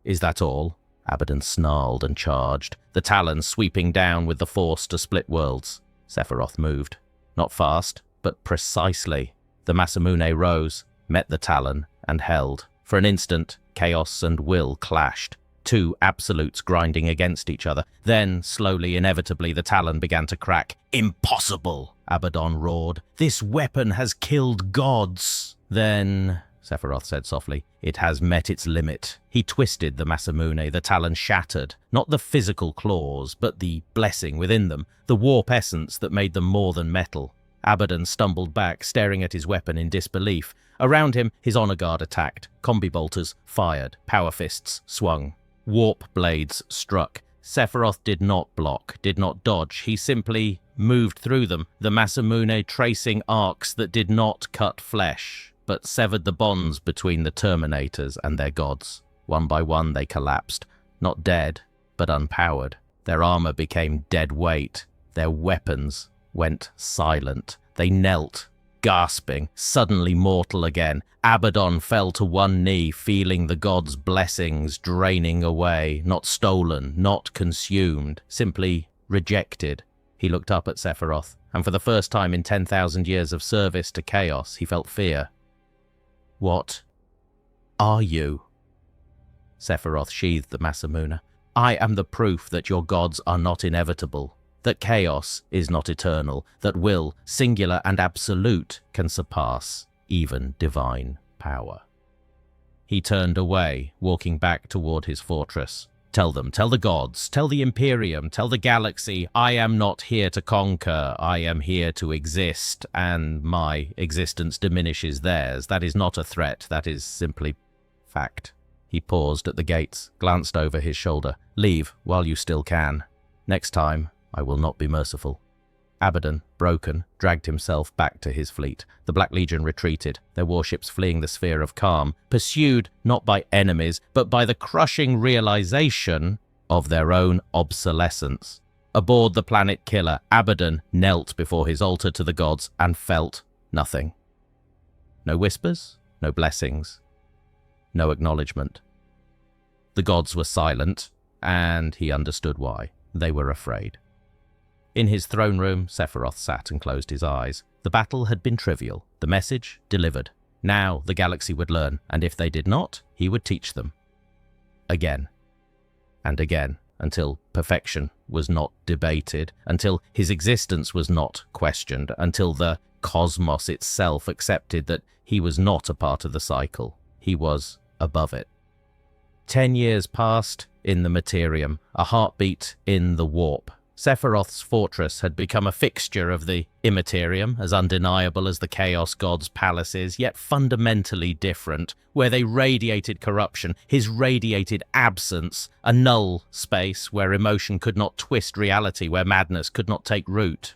"Is that all?" Abaddon snarled and charged, the talon sweeping down with the force to split worlds. Sephiroth moved. Not fast, but precisely. The Masamune rose, met the talon, and held. For an instant, chaos and will clashed, two absolutes grinding against each other. Then, slowly, inevitably, the talon began to crack. "Impossible!" Abaddon roared. "This weapon has killed gods!" "Then," Sephiroth said softly, "it has met its limit." He twisted the Masamune, the talon shattered. Not the physical claws, but the blessing within them, the warp essence that made them more than metal. Abaddon stumbled back, staring at his weapon in disbelief. Around him, his honor guard attacked. Combi bolters fired. Power fists swung. Warp blades struck. Sephiroth did not block, did not dodge. He simply moved through them, the Masamune tracing arcs that did not cut flesh, but severed the bonds between the Terminators and their gods. One by one they collapsed, not dead, but unpowered. Their armor became dead weight. Their weapons went silent. They knelt, gasping, suddenly mortal again. Abaddon fell to one knee, feeling the gods' blessings draining away, not stolen, not consumed, simply rejected. He looked up at Sephiroth, and for the first time in 10,000 years of service to chaos, he felt fear. "What are you?" Sephiroth sheathed the Masamune. "I am the proof that your gods are not inevitable, that chaos is not eternal, that will, singular and absolute, can surpass even divine power." He turned away, walking back toward his fortress. "Tell them, tell the gods, tell the Imperium, tell the galaxy, I am not here to conquer, I am here to exist, and my existence diminishes theirs. That is not a threat, that is simply fact." He paused at the gates, glanced over his shoulder. "Leave while you still can. Next time, I will not be merciful." Abaddon, broken, dragged himself back to his fleet. The Black Legion retreated, their warships fleeing the sphere of calm, pursued not by enemies, but by the crushing realization of their own obsolescence. Aboard the planet killer, Abaddon knelt before his altar to the gods and felt nothing. No whispers, no blessings, no acknowledgement. The gods were silent, and he understood why. They were afraid. In his throne room, Sephiroth sat and closed his eyes. The battle had been trivial, the message delivered. Now the galaxy would learn, and if they did not, he would teach them. Again and again, until perfection was not debated, until his existence was not questioned, until the cosmos itself accepted that he was not a part of the cycle. He was above it. 10 years passed in the Immaterium, a heartbeat in the warp. Sephiroth's fortress had become a fixture of the Immaterium, as undeniable as the Chaos God's palaces, yet fundamentally different, where they radiated corruption, his radiated absence, a null space where emotion could not twist reality, where madness could not take root.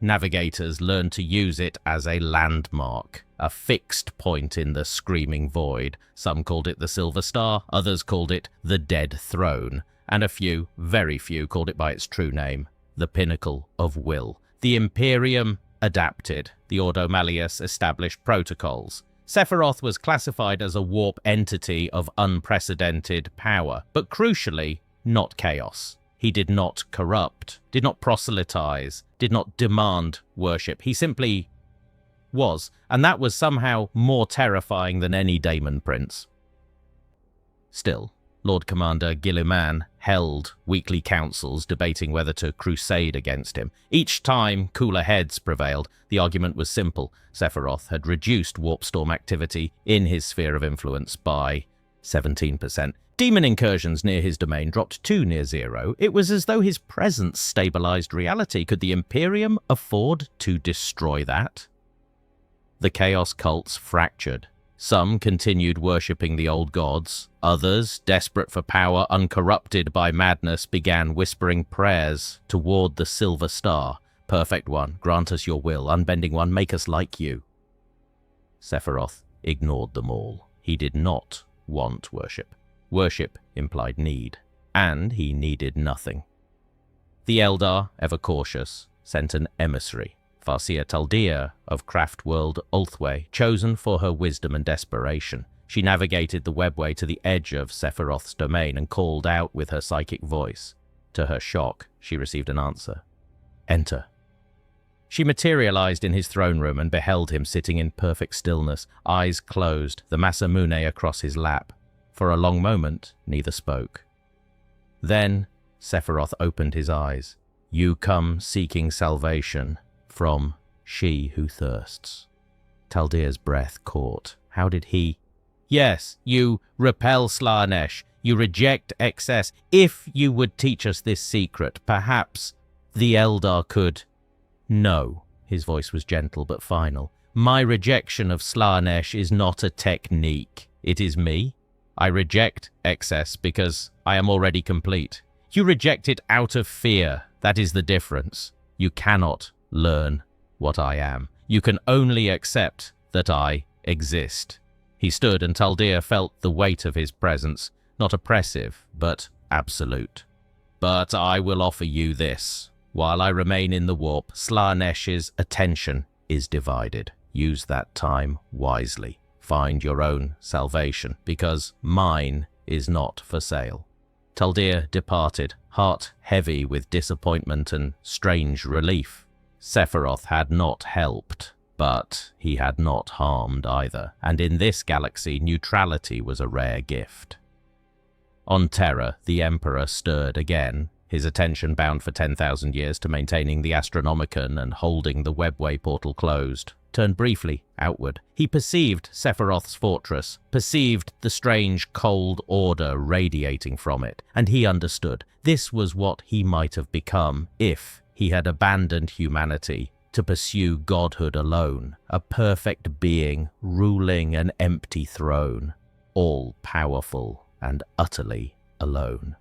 Navigators learned to use it as a landmark, a fixed point in the screaming void. Some called it the Silver Star, others called it the Dead Throne, and a few, very few, called it by its true name, the Pinnacle of Will. The Imperium adapted. The Ordo Malleus established protocols. Sephiroth was classified as a warp entity of unprecedented power, but crucially, not chaos. He did not corrupt, did not proselytize, did not demand worship. He simply was, and that was somehow more terrifying than any daemon prince. Still, Lord Commander Guilliman held weekly councils debating whether to crusade against him. Each time, cooler heads prevailed. The argument was simple. Sephiroth had reduced warp storm activity in his sphere of influence by 17%. Demon incursions near his domain dropped to near zero. It was as though his presence stabilized reality. Could the Imperium afford to destroy that? The Chaos cults fractured. Some continued worshipping the old gods. Others, desperate for power, uncorrupted by madness, began whispering prayers toward the Silver Star. Perfect One, grant us your will. Unbending One, make us like you. Sephiroth ignored them all. He did not want worship. Worship implied need, and he needed nothing. The Eldar, ever cautious, sent an emissary, Farsia Taldea of Craftworld Ulthway, chosen for her wisdom and desperation. She navigated the webway to the edge of Sephiroth's domain and called out with her psychic voice. To her shock, she received an answer. Enter. She materialized in his throne room and beheld him sitting in perfect stillness, eyes closed, the Masamune across his lap. For a long moment, neither spoke. Then, Sephiroth opened his eyes. You come seeking salvation from she who thirsts. Taldea's breath caught. How did he? Yes, you repel Slaanesh. You reject excess. If you would teach us this secret, perhaps the Eldar could. No, his voice was gentle but final. My rejection of Slaanesh is not a technique. It is me. I reject excess because I am already complete. You reject it out of fear. That is the difference. You cannot learn what I am. You can only accept that I exist. He stood and Taldea felt the weight of his presence, not oppressive, but absolute. But I will offer you this. While I remain in the warp, Slaanesh's attention is divided. Use that time wisely. Find your own salvation, because mine is not for sale. Taldea departed, heart heavy with disappointment and strange relief. Sephiroth had not helped, but he had not harmed either, and in this galaxy neutrality was a rare gift. On Terra, the Emperor stirred again, his attention bound for 10,000 years to maintaining the Astronomicon and holding the webway portal closed. Turned briefly outward. He perceived Sephiroth's fortress, perceived the strange cold order radiating from it, and he understood this was what he might have become if he had abandoned humanity to pursue godhood alone, a perfect being ruling an empty throne, all-powerful and utterly alone.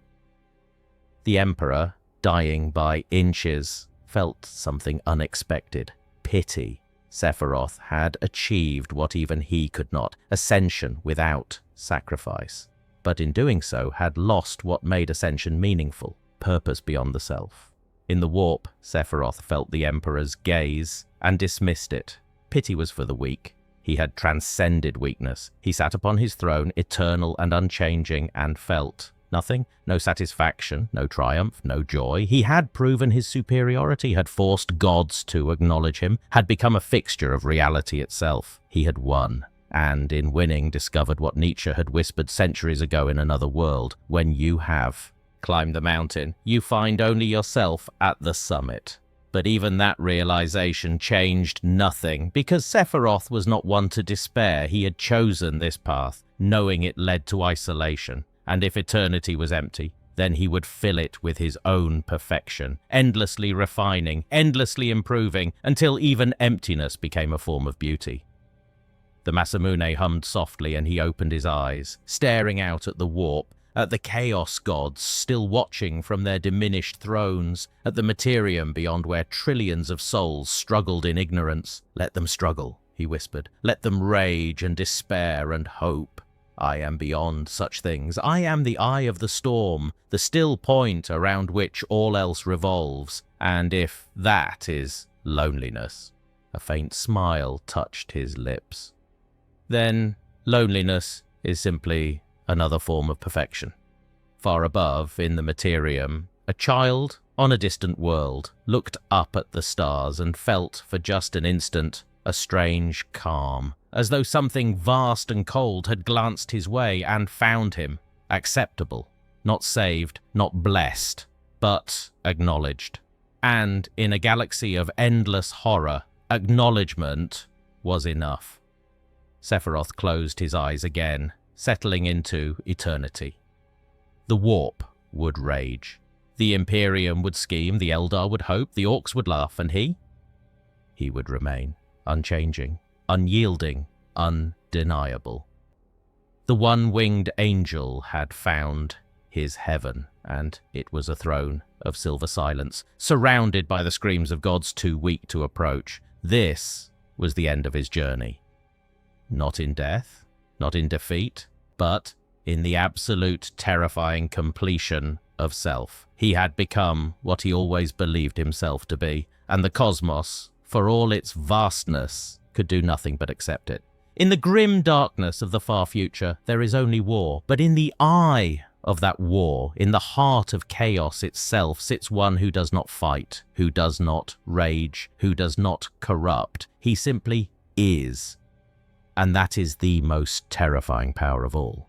The Emperor, dying by inches, felt something unexpected, pity. Sephiroth had achieved what even he could not, ascension without sacrifice, but in doing so had lost what made ascension meaningful, purpose beyond the self. In the warp, Sephiroth felt the Emperor's gaze and dismissed it. Pity was for the weak. He had transcended weakness. He sat upon his throne, eternal and unchanging, and felt nothing, no satisfaction, no triumph, no joy. He had proven his superiority, had forced gods to acknowledge him, had become a fixture of reality itself. He had won, and in winning discovered what Nietzsche had whispered centuries ago in Another World. When you have climbed the mountain, you find only yourself at the summit. But even that realization changed nothing, because Sephiroth was not one to despair. He had chosen this path, knowing it led to isolation. And if eternity was empty, then he would fill it with his own perfection, endlessly refining, endlessly improving, until even emptiness became a form of beauty. The Masamune hummed softly and he opened his eyes, staring out at the warp, at the chaos gods still watching from their diminished thrones, at the Immaterium beyond where trillions of souls struggled in ignorance. Let them struggle, he whispered. Let them rage and despair and hope. I am beyond such things. I am the eye of the storm, the still point around which all else revolves. And if that is loneliness, a faint smile touched his lips, then loneliness is simply another form of perfection. Far above, in the Immaterium, a child on a distant world looked up at the stars and felt for just an instant a strange calm, as though something vast and cold had glanced his way and found him acceptable, not saved, not blessed, but acknowledged. And in a galaxy of endless horror, acknowledgement was enough. Sephiroth closed his eyes again, settling into eternity. The warp would rage. The Imperium would scheme, the Eldar would hope, the Orcs would laugh, and he would remain, unchanging, unyielding, undeniable. The one-winged angel had found his heaven, and it was a throne of silver silence, surrounded by the screams of gods too weak to approach. This was the end of his journey. Not in death, not in defeat, but in the absolute terrifying completion of self. He had become what he always believed himself to be, and the cosmos, for all its vastness, could do nothing but accept it. In the grim darkness of the far future, there is only war, but in the eye of that war, in the heart of chaos itself, sits one who does not fight, who does not rage, who does not corrupt. He simply is. And that is the most terrifying power of all.